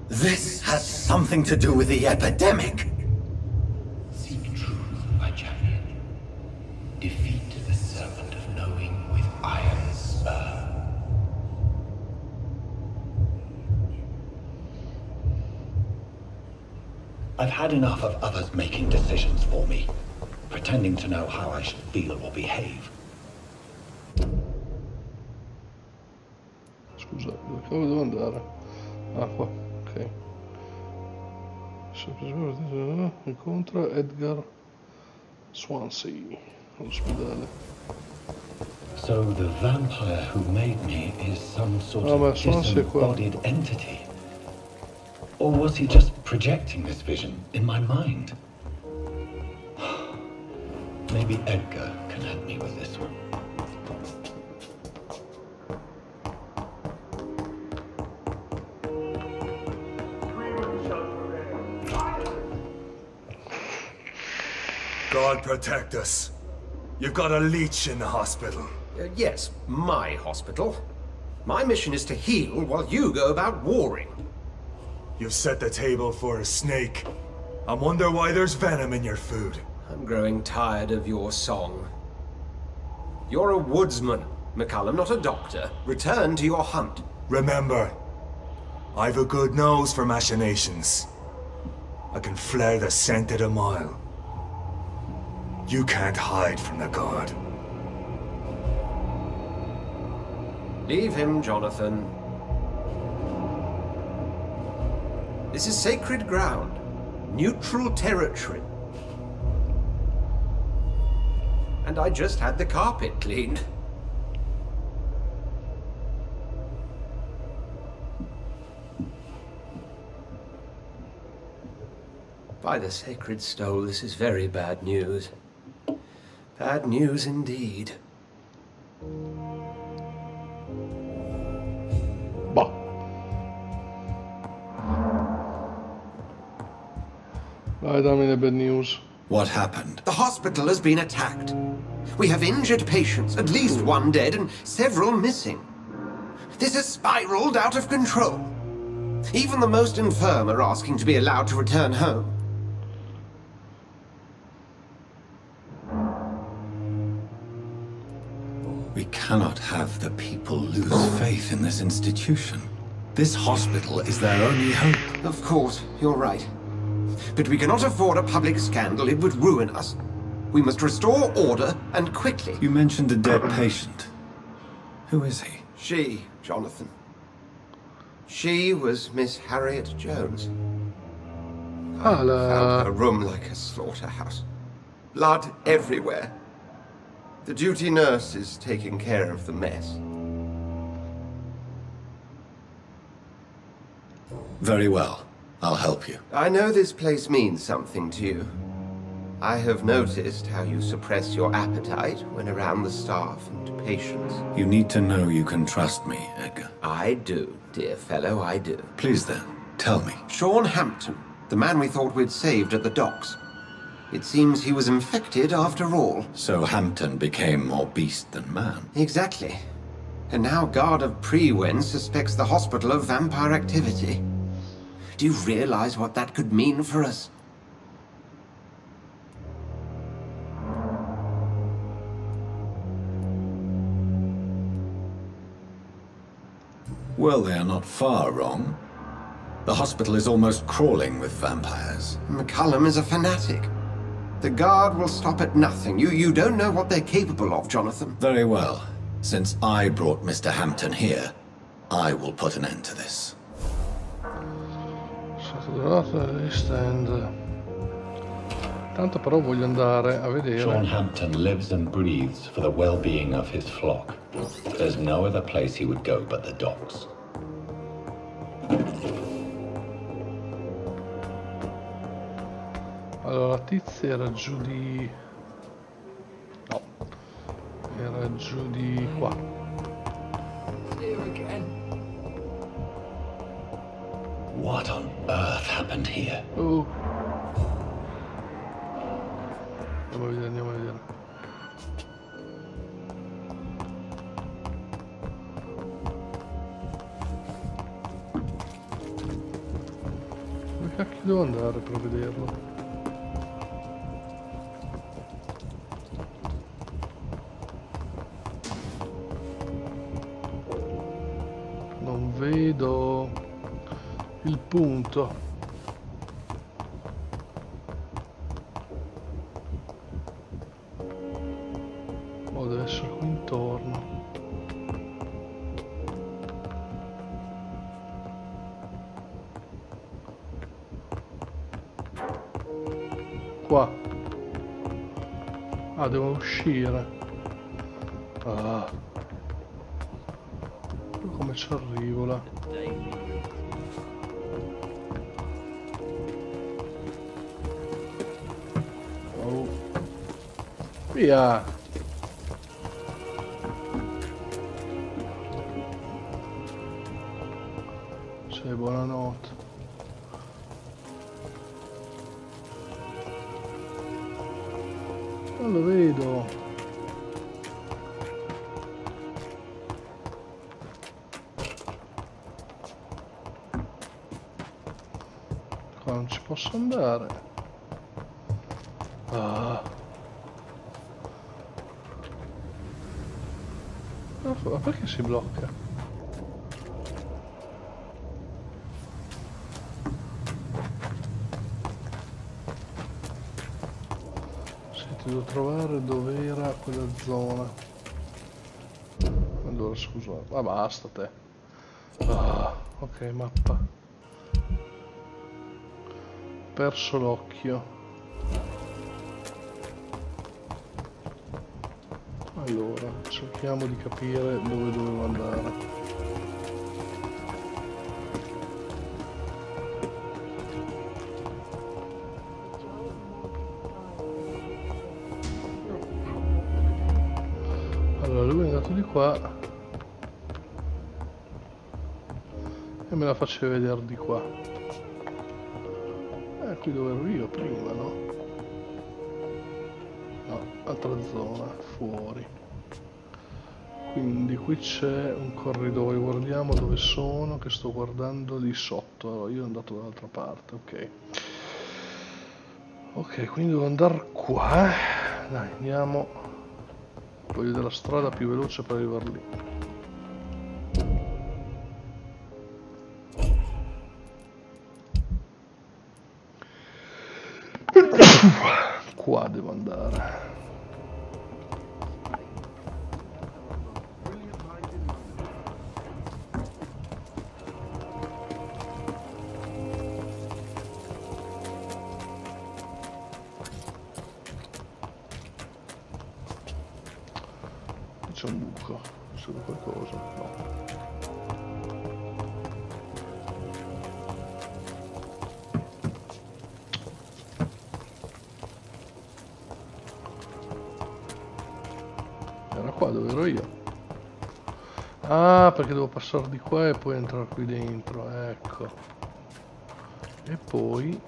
This has something to do with the epidemic. Seek truth, my champion. Defeat the serpent of knowing with iron spur. I've had enough of others making decisions for me, pretending to know how I should feel or behave. Scusa, dove devo andare? Ah, qua, ok. Incontra Edgar Swansea all'ospedale. So the vampire who made me is some sort Ah, of disembodied entity? Or was he just projecting this vision in my mind? Maybe Edgar can help me with this one. God protect us. You've got a leech in the hospital. Yes, my hospital. My mission is to heal while you go about warring. You've set the table for a snake. I wonder why there's venom in your food. I'm growing tired of your song. You're a woodsman, McCallum, not a doctor. Return to your hunt. Remember, I've a good nose for machinations. I can flare the scent at a mile. You can't hide from the god. Leave him, Jonathan. This is sacred ground. Neutral territory. And I just had the carpet cleaned. By the sacred stole, this is very bad news. Bad news indeed. Boh. Vai, dammi le bad news. What happened? The hospital has been attacked. We have injured patients, at least one dead and several missing. This has spiraled out of control. Even the most infirm are asking to be allowed to return home. We cannot have the people lose faith in this institution. This hospital is their only hope. Of course, you're right. But we cannot afford a public scandal. It would ruin us. We must restore order, and quickly. You mentioned a dead patient. Who is he? She, Jonathan. She was Miss Harriet Jones. I found her room like a slaughterhouse. Blood everywhere. The duty nurse is taking care of the mess. Very well. I'll help you. I know this place means something to you. I have noticed how you suppress your appetite when around the staff and patients. You need to know you can trust me, Edgar. I do, dear fellow, I do. Please then, tell me. Sean Hampton, the man we thought we'd saved at the docks. It seems he was infected after all. So Hampton became more beast than man. Exactly. And now Guard of Prewen suspects the hospital of vampire activity. Do you realize what that could mean for us? Well, they are not far wrong. The hospital is almost crawling with vampires. McCullum is a fanatic. The Guard will stop at nothing. You don't know what they're capable of, Jonathan. Very well. Since I brought Mr. Hampton here, I will put an end to this. Tanto però voglio andare a vedere. Sean Hampton lives and breathes for the well-being of his flock. There's no other place he would go but the docks. Allora, la tizia era giù di... no, era giù di qua. What on earth happened here? Andiamo a vedere, andiamo a vedere. Dove cacchio devo andare per vederlo? Non vedo il punto. Oh, deve essere qui intorno. Qua. Ah, devo uscire. Ah. Come ci arrivo là? Oh. Via. Sei, buonanotte. Non lo vedo. Qua non ci posso andare. Ah. Ma perché si blocca? Senti, devo trovare dov'era quella zona. Allora, scusa. Ma basta te. Ah, ok, mappa. Perso l'occhio. Allora, cerchiamo di capire dove dovevo andare. andato di qua e me la faceva vedere di qua. Qui dove ero io prima, no? No, altra zona, fuori. Quindi qui c'è un corridoio, guardiamo dove sono, che sto guardando lì sotto. Allora, io sono andato dall'altra parte, ok. Ok, quindi devo andare qua. Dai, andiamo. Voglio vedere la strada più veloce per arrivare lì. Qua devo andare. C'è un buco, c'è qualcosa? No. Era qua dove ero io. Ah, perché devo passare di qua e poi entrare qui dentro, ecco. E poi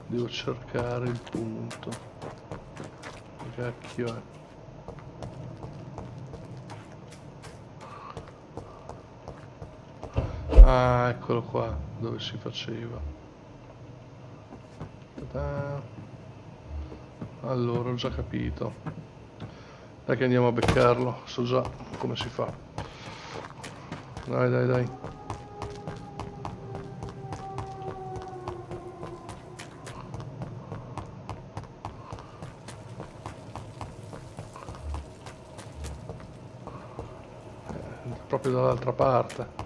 devo cercare il punto. Che cacchio è? Ah, eccolo qua, dove si faceva. Ta-da. Allora, ho già capito. Dai che andiamo a beccarlo, so già come si fa. Dai, dai, dai. Proprio dall'altra parte.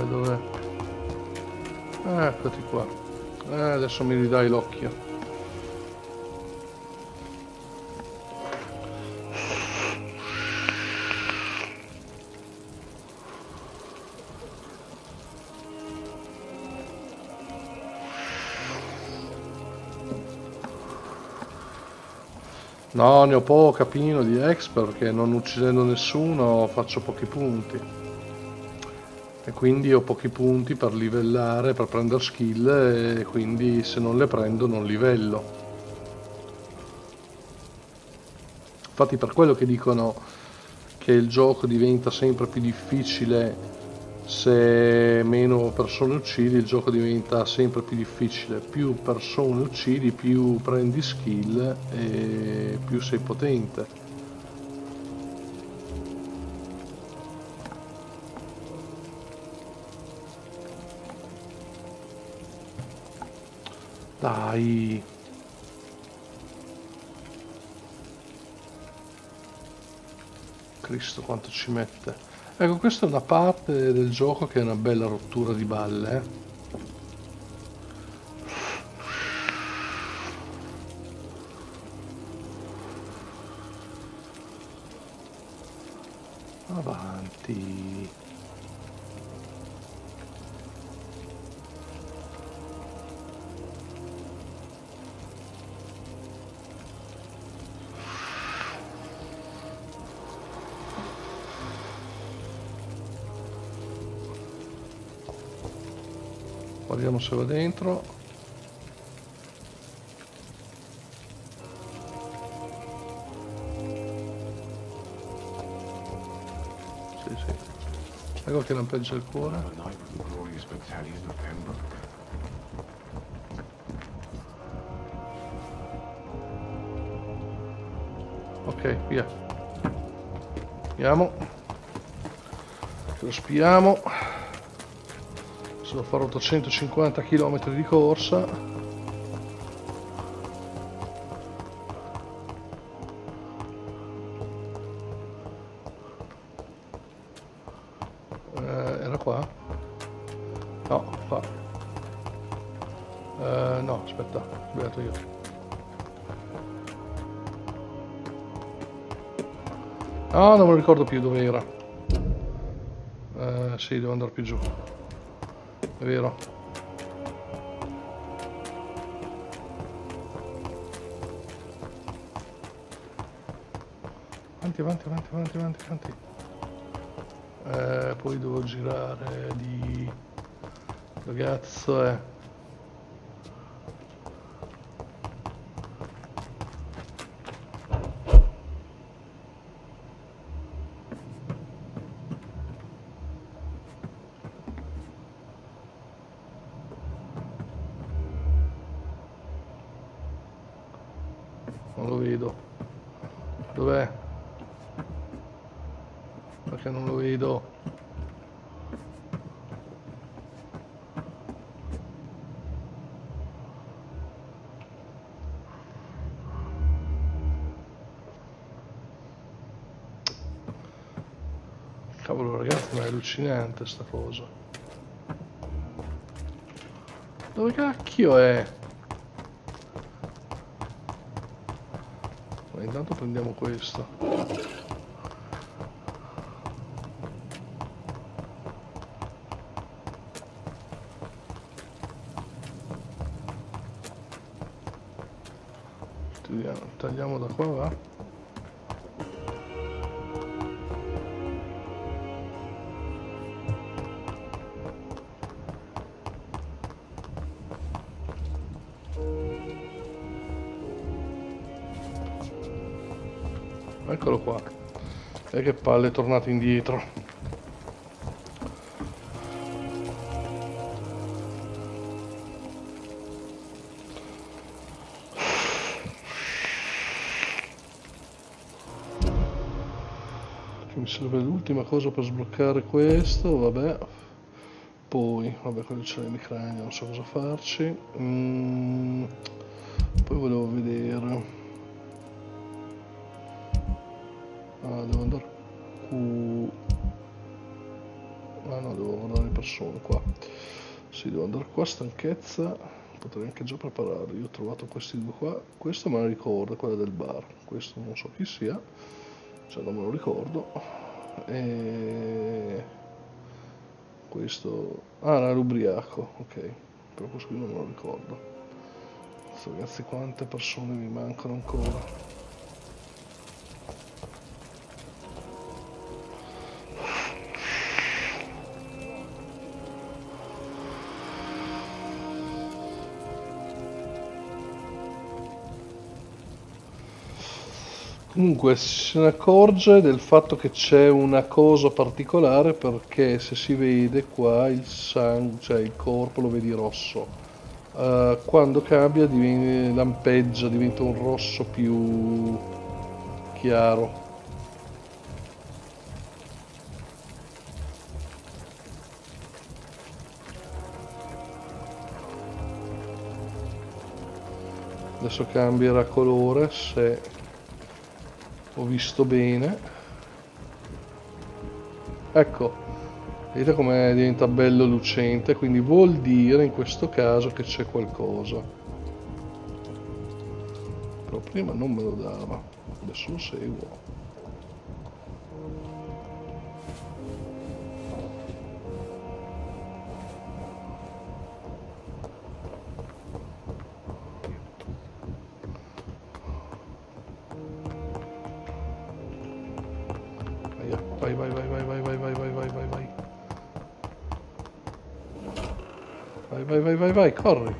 Dov'è? Eccoti qua. Adesso mi ridai l'occhio. No, ne ho poca pieno di expert perché non uccidendo nessuno faccio pochi punti. E quindi ho pochi punti per livellare, per prendere skill, e quindi se non le prendo non livello. Infatti per quello che dicono che il gioco diventa sempre più difficile se meno persone uccidi, il gioco diventa sempre più difficile. Più persone uccidi, più prendi skill e più sei potente. Dai. Cristo quanto ci mette. Ecco, questa è una parte del gioco che è una bella rottura di balle, Avanti. Guardiamo se va dentro. Sì, sì. Ecco che lampeggia il cuore. Ok, via. Andiamo. Lo spiamo. Devo fare 850 km di corsa. Era qua? No, qua. No, aspetta, ho sbagliato io. No, non me lo ricordo più dove era. Sì, devo andare più giù. È vero. Avanti. Poi devo girare di... Ragazzo, Non lo vedo. Dov'è? Perché non lo vedo? Cavolo ragazzi, ma è allucinante sta cosa. Dove cacchio è? Ma intanto prendiamo questo. Tagliamo da qua, va? Eccolo qua. E che palle, è tornato indietro. Mi serve l'ultima cosa per sbloccare questo, vabbè. Poi, vabbè, quello c'è l'emicrania, non so cosa farci. Poi volevo vedere. Ah, devo andare qui. Ah no, devo guardare le persone qua. Sì, devo andare qua, stanchezza. Potrei anche già prepararli. Io ho trovato questi due qua. Questo me lo ricordo, quella del bar. Questo non so chi sia. Cioè non me lo ricordo. E questo era l'ubriaco, ok, però questo qui non me lo ricordo. Ragazzi, quante persone mi mancano ancora. Comunque se ne accorge del fatto che c'è una cosa particolare, perché se si vede qua il sangue, cioè il corpo lo vedi rosso, quando cambia lampeggia, diventa un rosso più chiaro. Adesso cambierà colore se ho visto bene. Ecco, vedete come diventa bello lucente, quindi vuol dire in questo caso che c'è qualcosa. Però prima non me lo dava, adesso lo seguo. Vai. Vai, corri.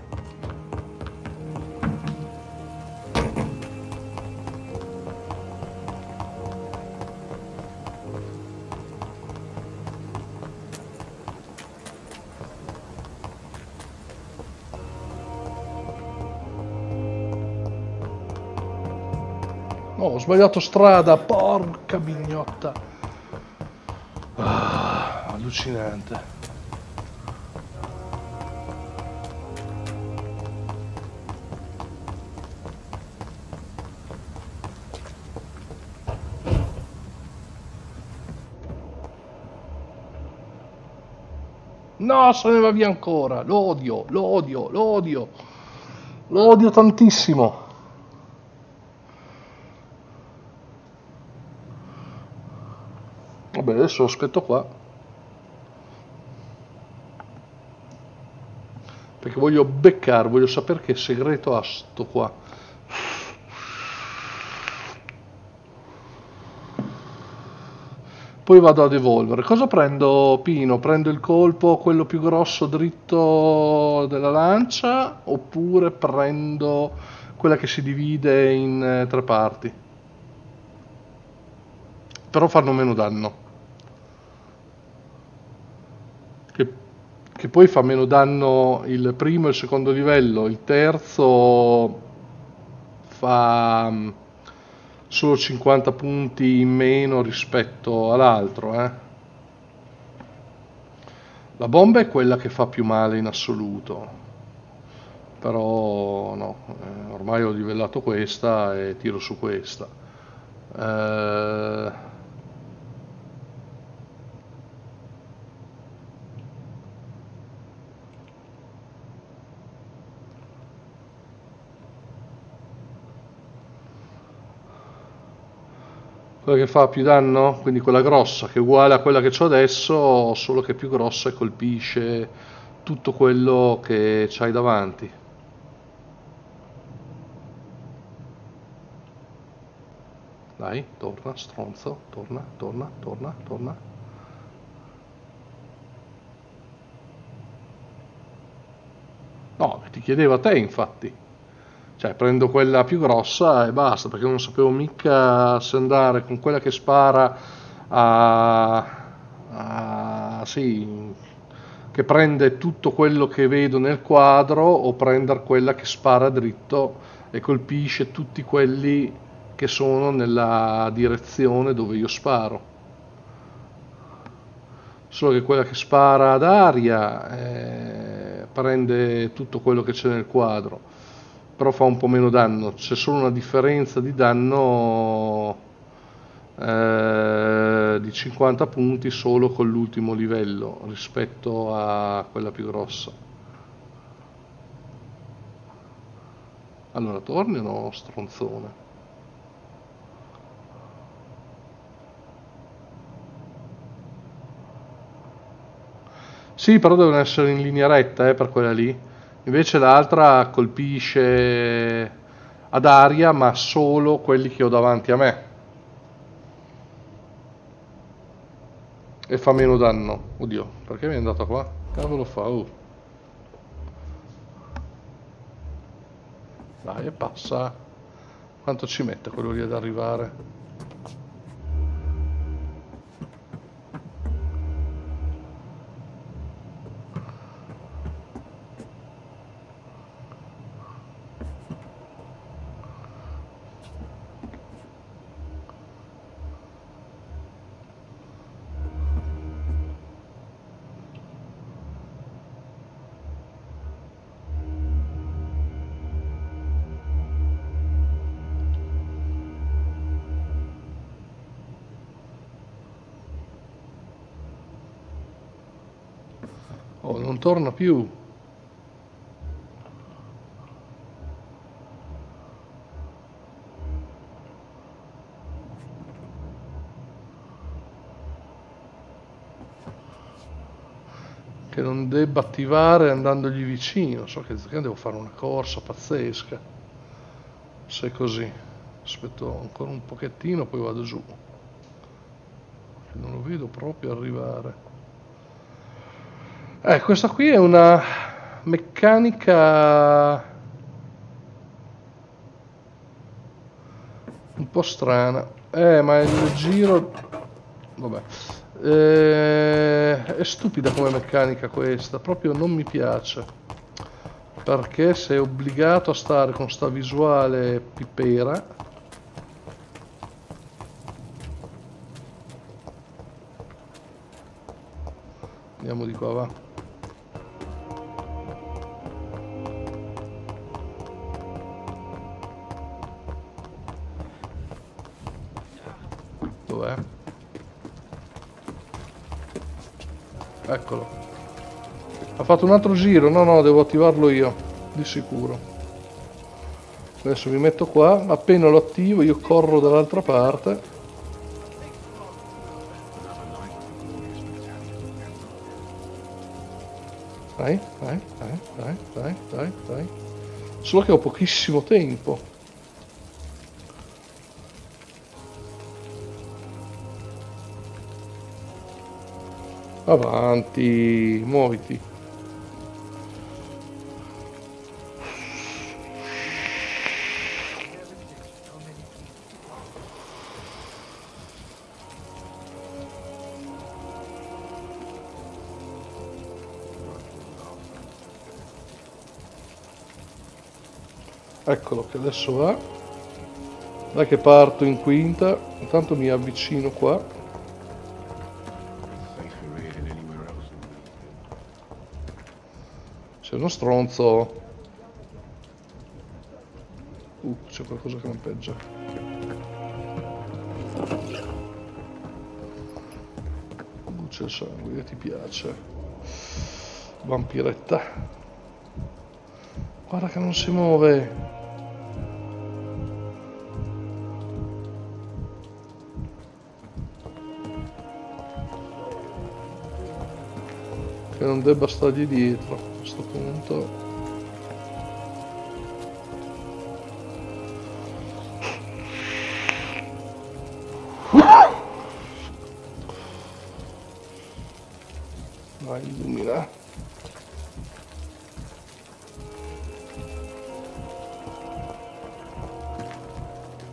No, ho sbagliato strada, porca mignotta. Allucinante. No, se ne va via ancora. Lo odio tantissimo. Vabbè, adesso aspetto qua. perché voglio beccare, voglio sapere che segreto ha sto qua. Poi vado ad evolvere. Cosa prendo, Pino? Prendo il colpo, quello più grosso dritto della lancia, oppure prendo quella che si divide in 3 parti? Però fanno meno danno. Che poi fa meno danno il primo e il secondo livello, il terzo fa solo 50 punti in meno rispetto all'altro, La bomba è quella che fa più male in assoluto, però no, ormai ho livellato questa e tiro su questa. Quella che fa più danno, quindi quella grossa, che è uguale a quella che ho adesso, solo che è più grossa e colpisce tutto quello che c'hai davanti. Dai, torna, stronzo, torna, torna, torna, torna. No, ti chiedevo a te, infatti. Cioè, prendo quella più grossa e basta, perché non sapevo mica se andare con quella che spara sì, che prende tutto quello che vedo nel quadro, o prendere quella che spara dritto e colpisce tutti quelli che sono nella direzione dove io sparo. Solo che quella che spara ad aria prende tutto quello che c'è nel quadro, però fa un po' meno danno. C'è solo una differenza di danno di 50 punti solo con l'ultimo livello rispetto a quella più grossa. Allora torni o no, stronzone? Sì, però devono essere in linea retta per quella lì. Invece l'altra colpisce ad aria, ma solo quelli che ho davanti a me. E fa meno danno. Oddio, perché mi è andato qua? Cavolo fa? Dai, e passa. Quanto ci mette quello lì ad arrivare? Oh, non torna più. Che non debba attivare andandogli vicino. So che devo fare una corsa pazzesca. Se è così. Aspetto ancora un pochettino, poi vado giù. Non lo vedo proprio arrivare. Questa qui è una meccanica un po' strana. Ma il giro... Vabbè. È stupida come meccanica questa, proprio non mi piace. Perché sei obbligato a stare con sta visuale pipera. Andiamo di qua, va. Dov'è? Eccolo. Ha fatto un altro giro. No, devo attivarlo io, di sicuro. Adesso mi metto qua. Appena lo attivo io corro dall'altra parte. Dai, dai, dai, dai, dai, dai, dai. Solo che ho pochissimo tempo. Avanti, muoviti. Eccolo che adesso va. Dai che parto in quinta. Intanto mi avvicino qua. C'è uno stronzo. C'è qualcosa che lampeggia. C'è il sangue, che ti piace. Vampiretta. Guarda che non si muove. Che non debba stargli dietro a questo punto. Vai, illumina.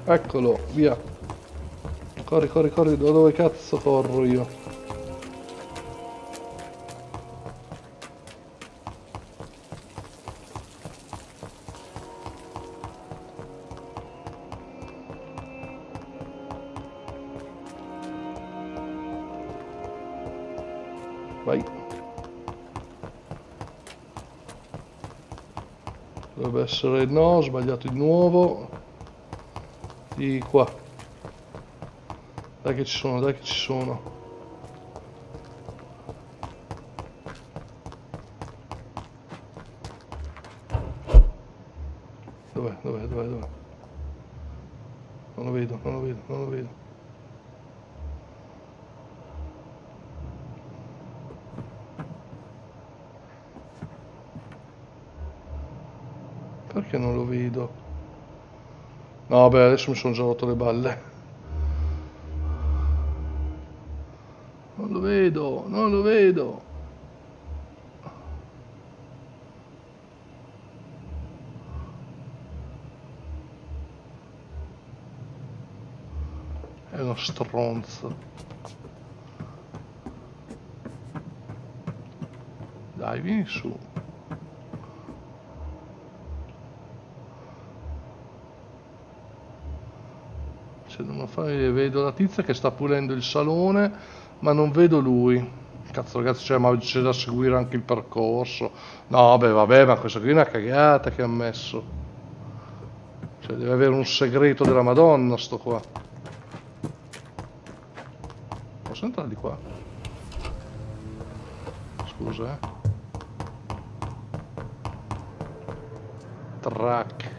Eccolo, via. Corri, corri, corri, da dove cazzo corro io? Vai. Dovrebbe essere no, ho sbagliato di nuovo. Di qua. Dai che ci sono, dai che ci sono. Dov'è, dov'è, dov'è, dov'è? Non lo vedo, non lo vedo, non lo vedo. Perché non lo vedo? No, beh, adesso mi sono già rotto le balle. Non lo vedo, non lo vedo. È uno stronzo. Dai, vieni su. Vedo la tizia che sta pulendo il salone, ma non vedo lui. Cazzo ragazzi, cioè, ma c'è da seguire anche il percorso. No, beh, vabbè, ma questa qui è una cagata che ha messo. Cioè, deve avere un segreto della Madonna, sto qua. Posso entrare di qua? Scusa, Track.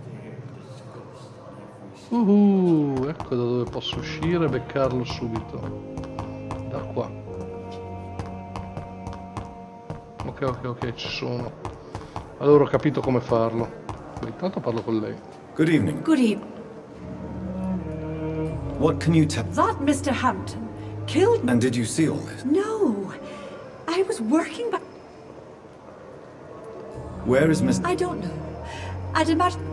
Ecco da dove posso uscire e beccarlo subito. Da qua. Ok, ok, ok, ci sono. Allora ho capito come farlo. Intanto parlo con lei. Good evening. Good evening. What can you tell? That Mr. Hampton killed me. And did you see all this? No. I was working back. Where is Mr. I don't know. I'd imagine.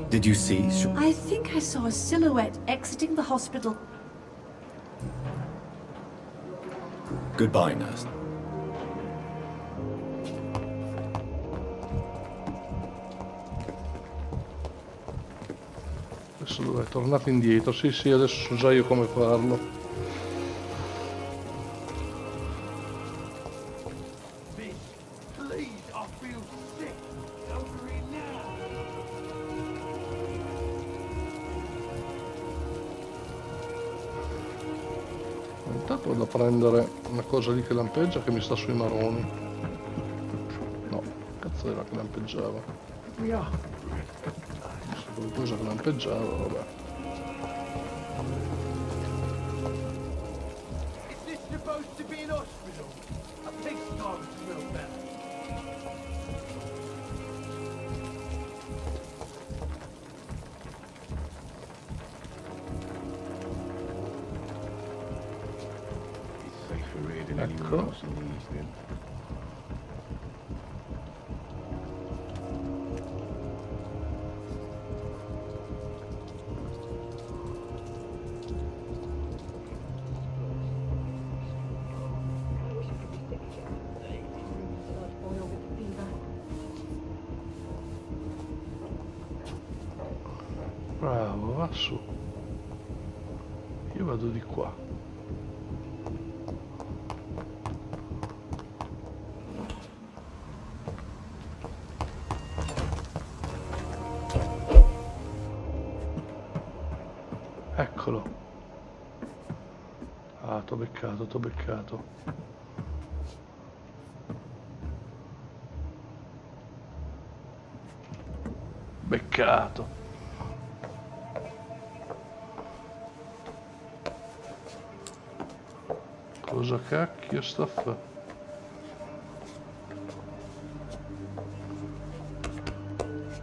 Did you see? I think I saw a silhouette exiting the hospital. Goodbye, nurse. Adesso dov'è? Tornato indietro. Sì, sì, adesso so già io come farlo. Intanto vado a prendere una cosa lì che lampeggia che mi sta sui maroni. No, cazzo era che lampeggiava. Qualcosa che lampeggiava, vabbè. Ecco. Bravo, va su. Io vado di qua. Eccolo. Ah, t'ho beccato, t'ho beccato. Beccato. Cosa cacchio sta a fa?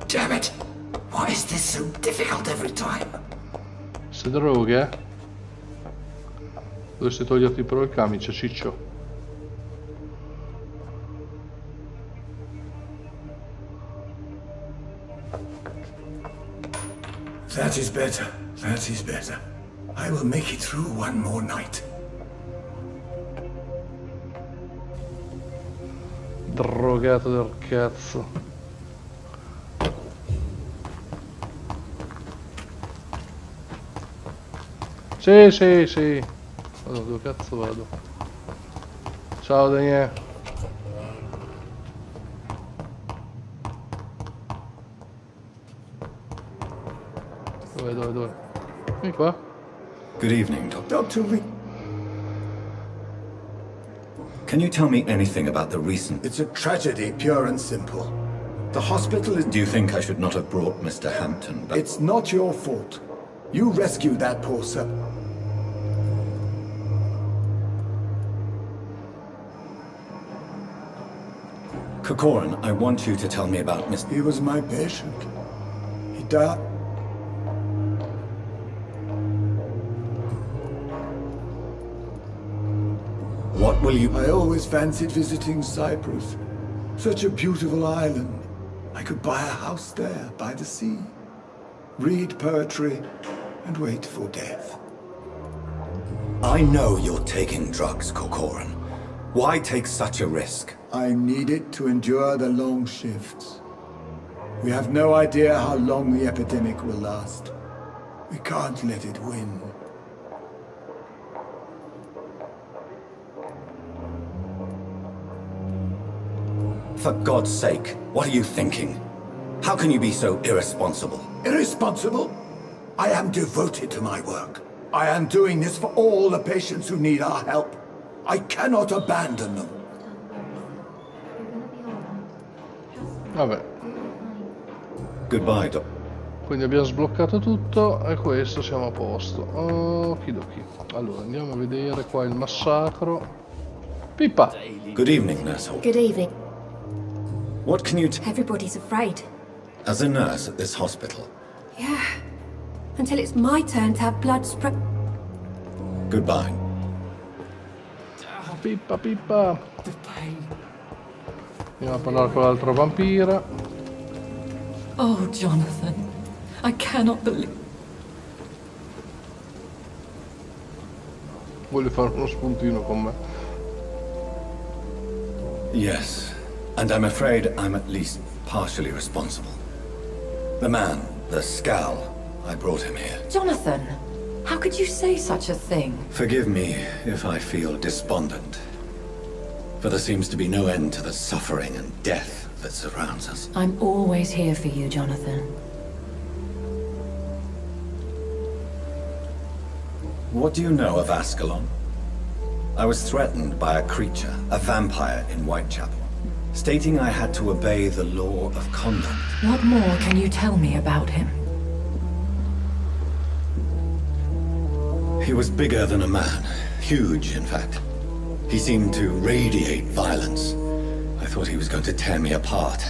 Damn it! Why is this so difficult every time? Se droghe? Dovresti toglierti però il camice, ciccio. That is better. That is better. I will make it through one more night. Drogato del cazzo. Sì, sì, sì. Vado, dove cazzo vado? Ciao Daniele. Dove? Vieni qua. Good evening, Dr. Rick. Can you tell me anything about the recent... It's a tragedy, pure and simple. The hospital is... Do you think I should not have brought Mr. Hampton back? It's not your fault. You rescued that poor sir. Corcoran, I want you to tell me about Mr... He was my patient. He died. What will you... I always fancied visiting Cyprus. Such a beautiful island. I could buy a house there, by the sea. Read poetry, and wait for death. I know you're taking drugs, Corcoran. Why take such a risk? I need it to endure the long shifts. We have no idea how long the epidemic will last. We can't let it win. For God's sake, what are you thinking? How can you be so irresponsible? Irresponsible? I am devoted to my work. I am doing this for all the patients who need our help. I cannot abandon them. Vabbè. Goodbye, Doc. Quindi abbiamo sbloccato tutto e questo siamo a posto. Okidoki. Allora andiamo a vedere qua il massacro. Pippa! Good evening, Nurse Hall. Good evening. What can you Everybody's afraid. As a nurse at this hospital? Yeah. Until it's my turn to have blood spread. Goodbye. Pippa. Andiamo a parlare con l'altra vampira. Oh, Jonathan. I cannot believe... Voglio fare uno spuntino con me. Yes. And I'm afraid I'm at least partially responsible. The man, the scowl, I brought him here. Jonathan, how could you say such a thing? Forgive me if I feel despondent. For there seems to be no end to the suffering and death that surrounds us. I'm always here for you, Jonathan. What do you know of Ascalon? I was threatened by a creature, a vampire in Whitechapel, stating I had to obey the law of conduct. What more can you tell me about him? He was bigger than a man. Huge, in fact. He seemed to radiate violence. I thought he was going to tear me apart.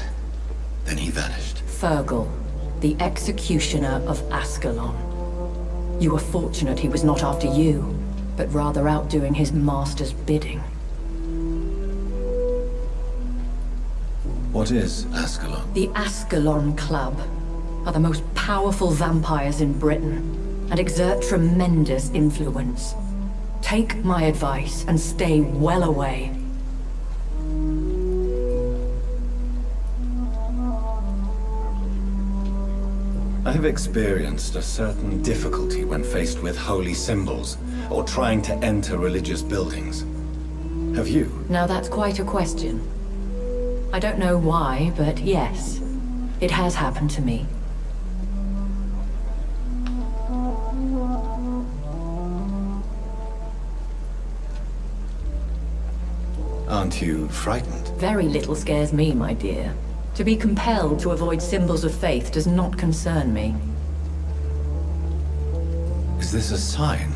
Then he vanished. Fergal, the executioner of Ascalon. You were fortunate he was not after you, but rather out doing his master's bidding. What is Ascalon? The Ascalon Club are the most powerful vampires in Britain and exert tremendous influence. Take my advice and stay well away. I have experienced a certain difficulty when faced with holy symbols or trying to enter religious buildings. Have you? Now that's quite a question. I don't know why, but yes, it has happened to me. Aren't you frightened? Very little scares me, my dear. To be compelled to avoid symbols of faith does not concern me. Is this a sign?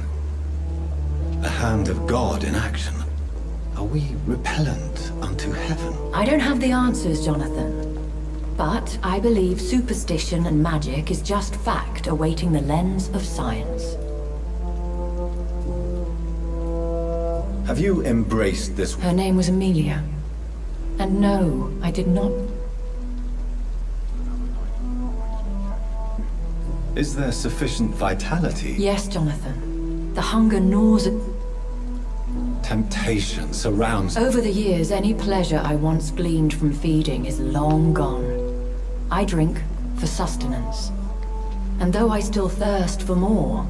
A hand of God in action? Are we repellent unto heaven? I don't have the answers, Jonathan. But I believe superstition and magic is just fact awaiting the lens of science. Have you embraced this? Her name was Amelia. And no, I did not. Is there sufficient vitality? Yes, Jonathan. The hunger gnaws at... Temptation surrounds... Over the years, any pleasure I once gleaned from feeding is long gone. I drink for sustenance. And though I still thirst for more,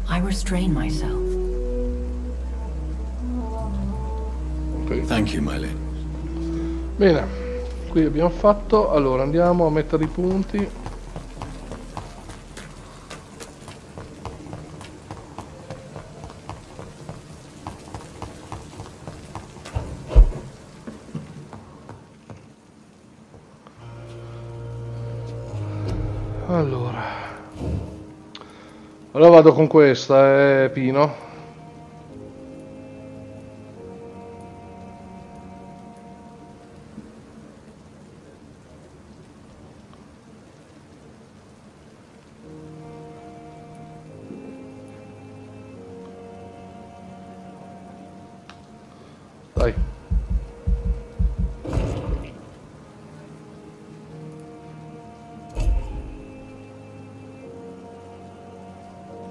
I restrain myself. Okay. Thank you, my lady. Bene, qui abbiamo fatto. Allora andiamo a mettere i punti. Allora vado con questa, Pino. Dai.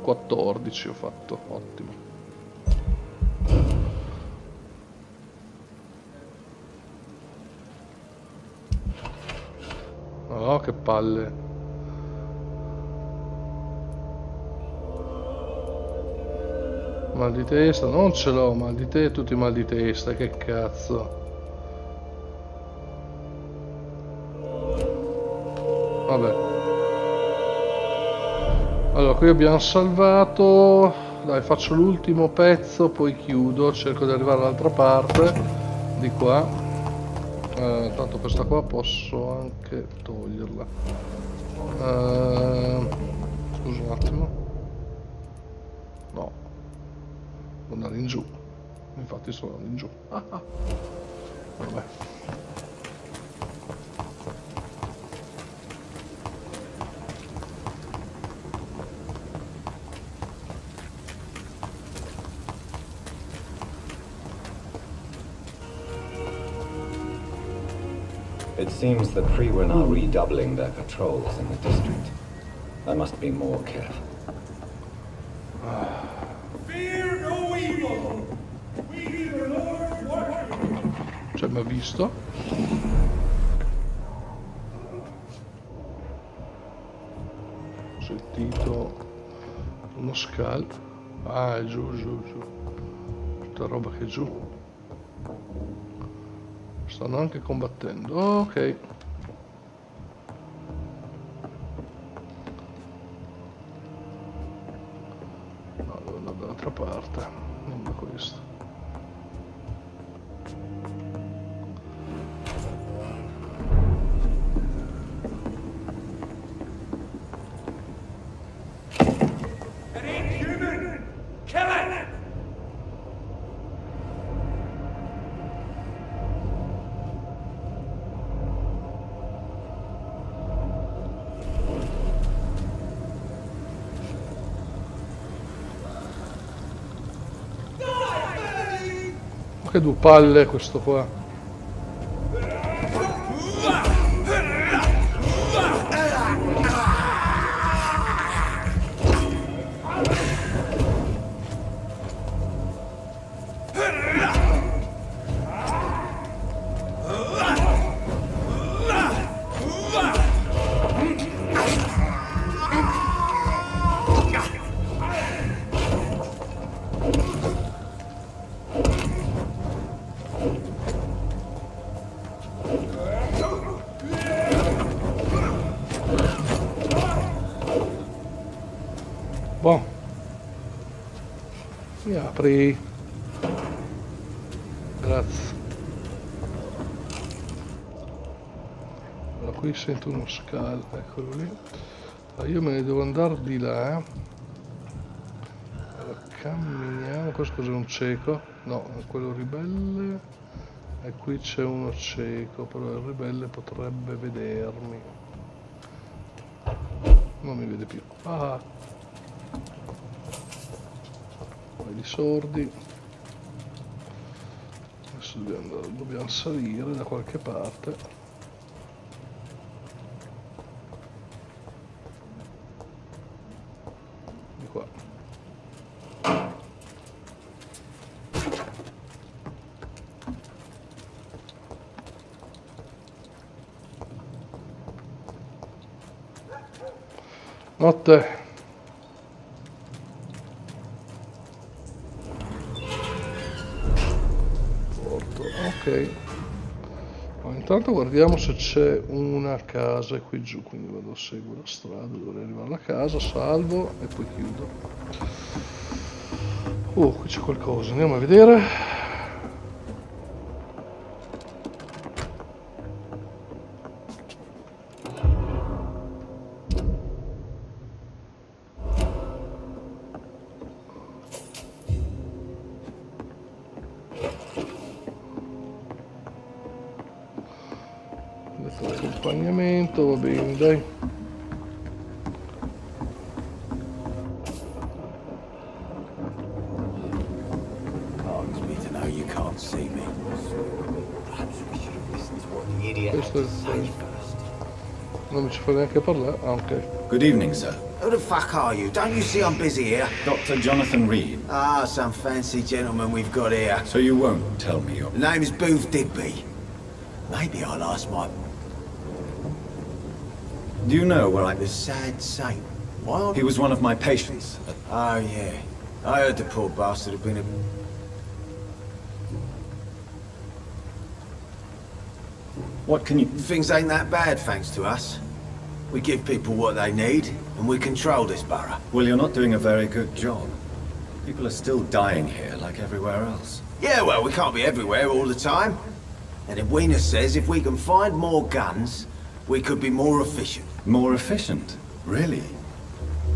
14 ho fatto, ottimo. Oh, che palle. Mal di testa, non ce l'ho, mal di testa, tutti mal di testa, che cazzo. Vabbè. Allora, qui abbiamo salvato. Dai, faccio l'ultimo pezzo, poi chiudo. Cerco di arrivare all'altra parte. Di qua. Tanto questa qua posso anche toglierla. Scusa un attimo. No. Devo andare in giù. Infatti sto andando in giù. Vabbè. It seems the Freewen are redoubling their patrols in the district. I must be more careful. Fear no evil! We hear the Lord working! Cioè, mi ha visto? Ho sentito uno scalpo. Ah, è giù, giù, giù. Tutta roba che è giù. Stanno anche combattendo. Ok. No, devo andare dall'altra parte. Non da questa. An inhuman! Kill it! Che due palle questo qua. Boh. Mi apri. Grazie. Allora, qui sento uno scalo, eccolo lì. Allora, io me ne devo andare di là. Allora, camminiamo. Questo cos'è, un cieco? No, è quello ribelle. E qui c'è uno cieco, però il ribelle potrebbe vedermi. Non mi vede più. Ah! Di sordi. Adesso dobbiamo salire da qualche parte. Di qua. Notte. Ok, intanto guardiamo se c'è una casa qui giù, quindi vado a seguire la strada, dovrei arrivare alla casa, salvo e poi chiudo. Oh, qui c'è qualcosa, andiamo a vedere. Accompagnamento, va bene, dai. Questo è il... Non mi ci fa neanche parlare. Ah, ok. Good evening, sir. Who the fuck are you? Don't you see I'm busy here? Dr. Jonathan Reed. Ah, some fancy gentleman we've got here. So you won't tell me your... The name is Booth Digby. Maybe I'll ask my... Do you know where I... The sad saint. He was one of my patients. Oh, yeah. I heard the poor bastard had been a... What can you... Things ain't that bad, thanks to us. We give people what they need, and we control this borough. Well, you're not doing a very good job. People are still dying here, like everywhere else. Yeah, well, we can't be everywhere all the time. And Edwina says if we can find more guns, we could be more efficient. More efficient? Really?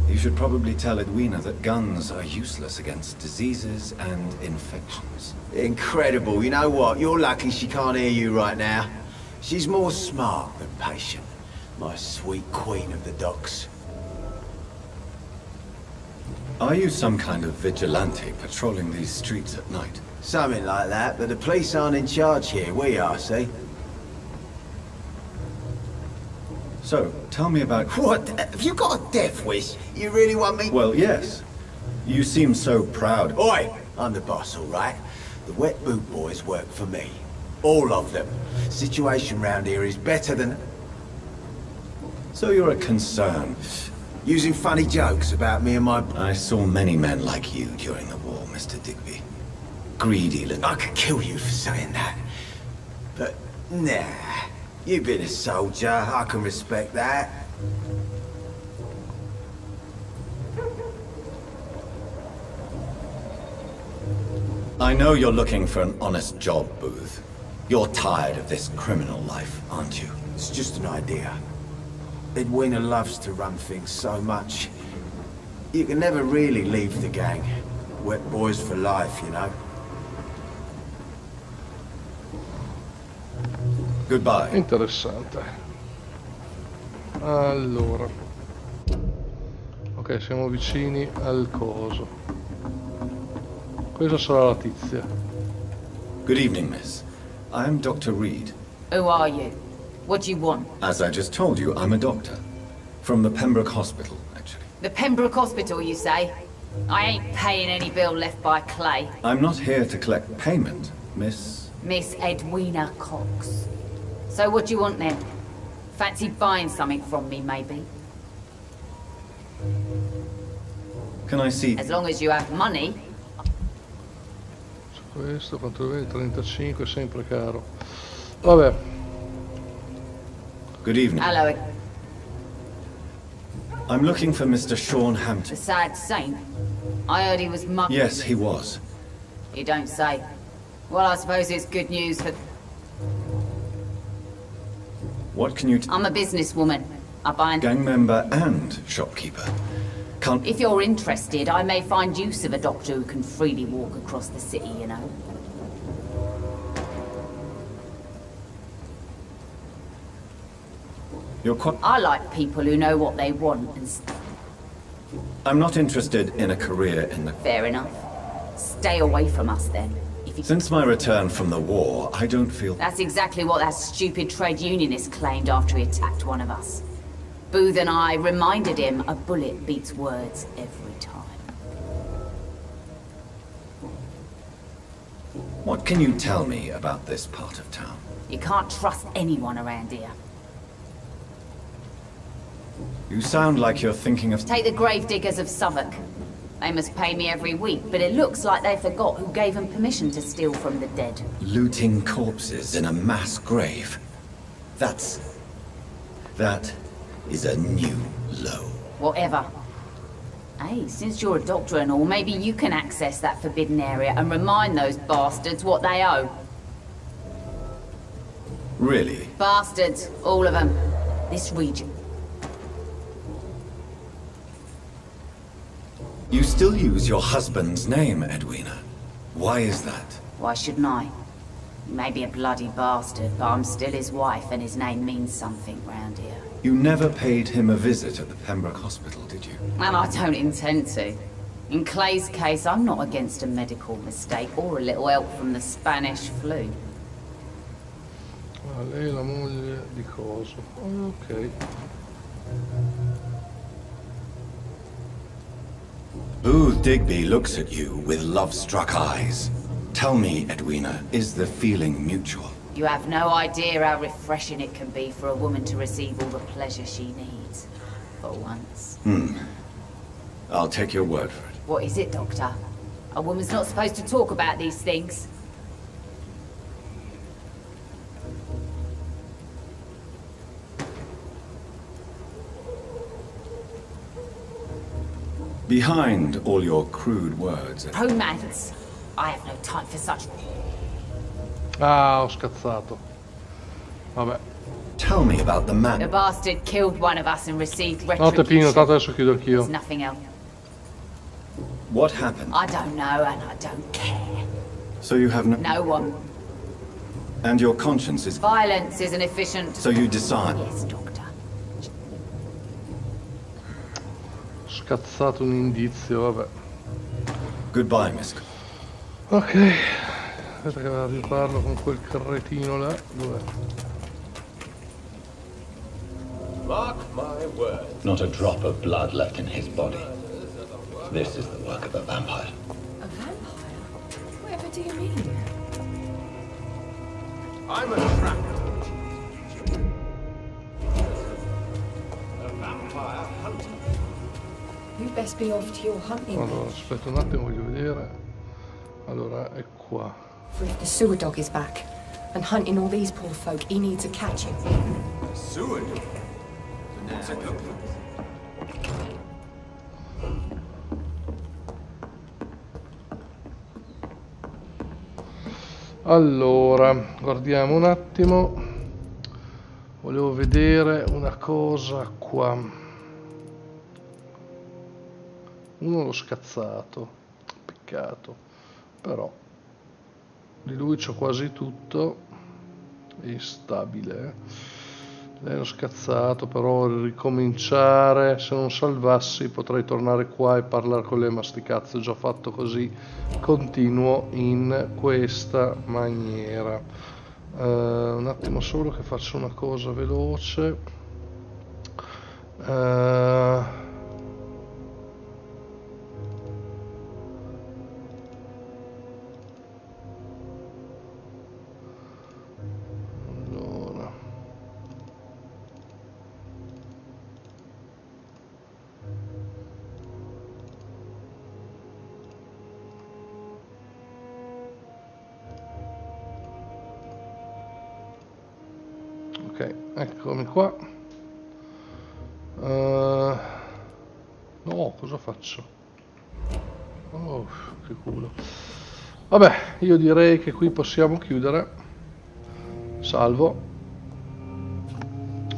You should probably tell Edwina that guns are useless against diseases and infections. Incredible. You know what? You're lucky she can't hear you right now. She's more smart than patient. My sweet queen of the docks. Are you some kind of vigilante patrolling these streets at night? Something like that, but the police aren't in charge here. We are, see? So, tell me about... What? Have you got a death wish? You really want me... Well, yes. You seem so proud. Oi! I'm the boss, all right? The wet boot boys work for me. All of them. Situation round here is better than... So you're a concern. Using funny jokes about me and my... I saw many men like you during the war, Mr. Digby. Greedy little... I could kill you for saying that. But, nah. You've been a soldier. I can respect that. I know you're looking for an honest job, Booth. You're tired of this criminal life, aren't you? It's just an idea. Edwina loves to run things so much. You can never really leave the gang. Wet boys for life, you know. Goodbye. Interessante. Allora. Ok, siamo vicini al coso. Questa sarà la tizia. Good evening, miss. I am Dr. Reed. Who are you? What do you want? As I just told you, I'm a doctor. From the Pembroke Hospital, actually. The Pembroke Hospital, you say? I ain't paying any bill left by Clay. I'm not here to collect payment, Miss... Miss Edwina Cox. So what do you want then? Fancy buying something from me, maybe? Can I see... As long as you have money. Questo, quanto vedi, 35, sempre caro. Vabbè. Good evening. Hello. I'm looking for Mr. Sean Hampton. The sad saint? I heard he was much... Yes, he was. You don't say. Well, I suppose it's good news for... What can you... I'm a businesswoman. I buy... Gang member and shopkeeper. Can't... If you're interested, I may find use of a doctor who can freely walk across the city, you know. You're quite... I like people who know what they want and... I'm not interested in a career in the... Fair enough. Stay away from us then. Since my return from the war, I don't feel... That's exactly what that stupid trade unionist claimed after he attacked one of us. Booth and I reminded him a bullet beats words every time. What can you tell me about this part of town? You can't trust anyone around here. You sound like you're thinking of... Take the gravediggers of Southwark. They must pay me every week, but it looks like they forgot who gave them permission to steal from the dead. Looting corpses in a mass grave. That is a new low. Whatever. Hey, since you're a doctor and all, maybe you can access that forbidden area and remind those bastards what they owe. Really? Bastards, all of them. This region. You still use your husband's name, Edwina. Why is that? Why shouldn't I? He may be a bloody bastard, but I'm still his wife and his name means something round here. You never paid him a visit at the Pembroke Hospital, did you? And I don't intend to. In Clay's case, I'm not against a medical mistake or a little help from the Spanish flu. Ah, lei è la moglie di coso. Ok. Booth Digby looks at you with love-struck eyes. Tell me, Edwina, is the feeling mutual? You have no idea how refreshing it can be for a woman to receive all the pleasure she needs. For once. I'll take your word for it. What is it, Doctor? A woman's not supposed to talk about these things. Behind all your crude words... Romance? I have no time for such... Ah, ho scazzato. Vabbè. Tell me about the man... The bastard killed one of us and received No, retribution. Tepino, tanto adesso chiudo anch'io. There's nothing else. What happened? I don't know and I don't care. So you have no... No one. And your conscience is... Violence is an efficient... So you decide... Yes, Doctor. Scazzato un indizio, vabbè. Goodbye, Miss. Ok. Aspetta che riparlo con quel cretino là. Dov'è? Mark my words. Not a drop of blood left in his body. This is the work of a vampire. A vampire? Whatever do you mean? I'm a tracker. A vampire hunter. You best be off to your hunting. Allora, aspetta un attimo, voglio vedere. Allora, è qua. For if the sewer dog is back and hunting all these poor folk, he needs a catching. Sewer dog? That's a good one. Allora, guardiamo un attimo. Volevo vedere una cosa qua. Uno l'ho scazzato. Peccato. Però di lui c'ho quasi tutto. È instabile. Lei l'ho scazzato, però ricominciare, se non salvassi potrei tornare qua e parlare con lei, ma sti cazzo, ho già fatto così, continuo in questa maniera. Un attimo solo che faccio una cosa veloce. Ok, eccomi qua. No, cosa faccio? Oh, che culo. Vabbè, io direi che qui possiamo chiudere. Salvo.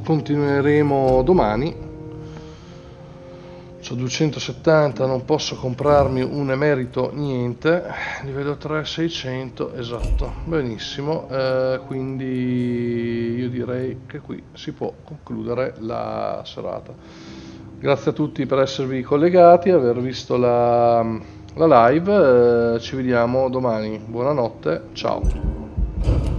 Continueremo domani. C'ho 270, non posso comprarmi un emerito niente. Livello 3, 600, esatto. Benissimo, quindi io direi che qui si può concludere la serata. Grazie a tutti per esservi collegati, aver visto la live. Ci vediamo domani. Buonanotte, ciao.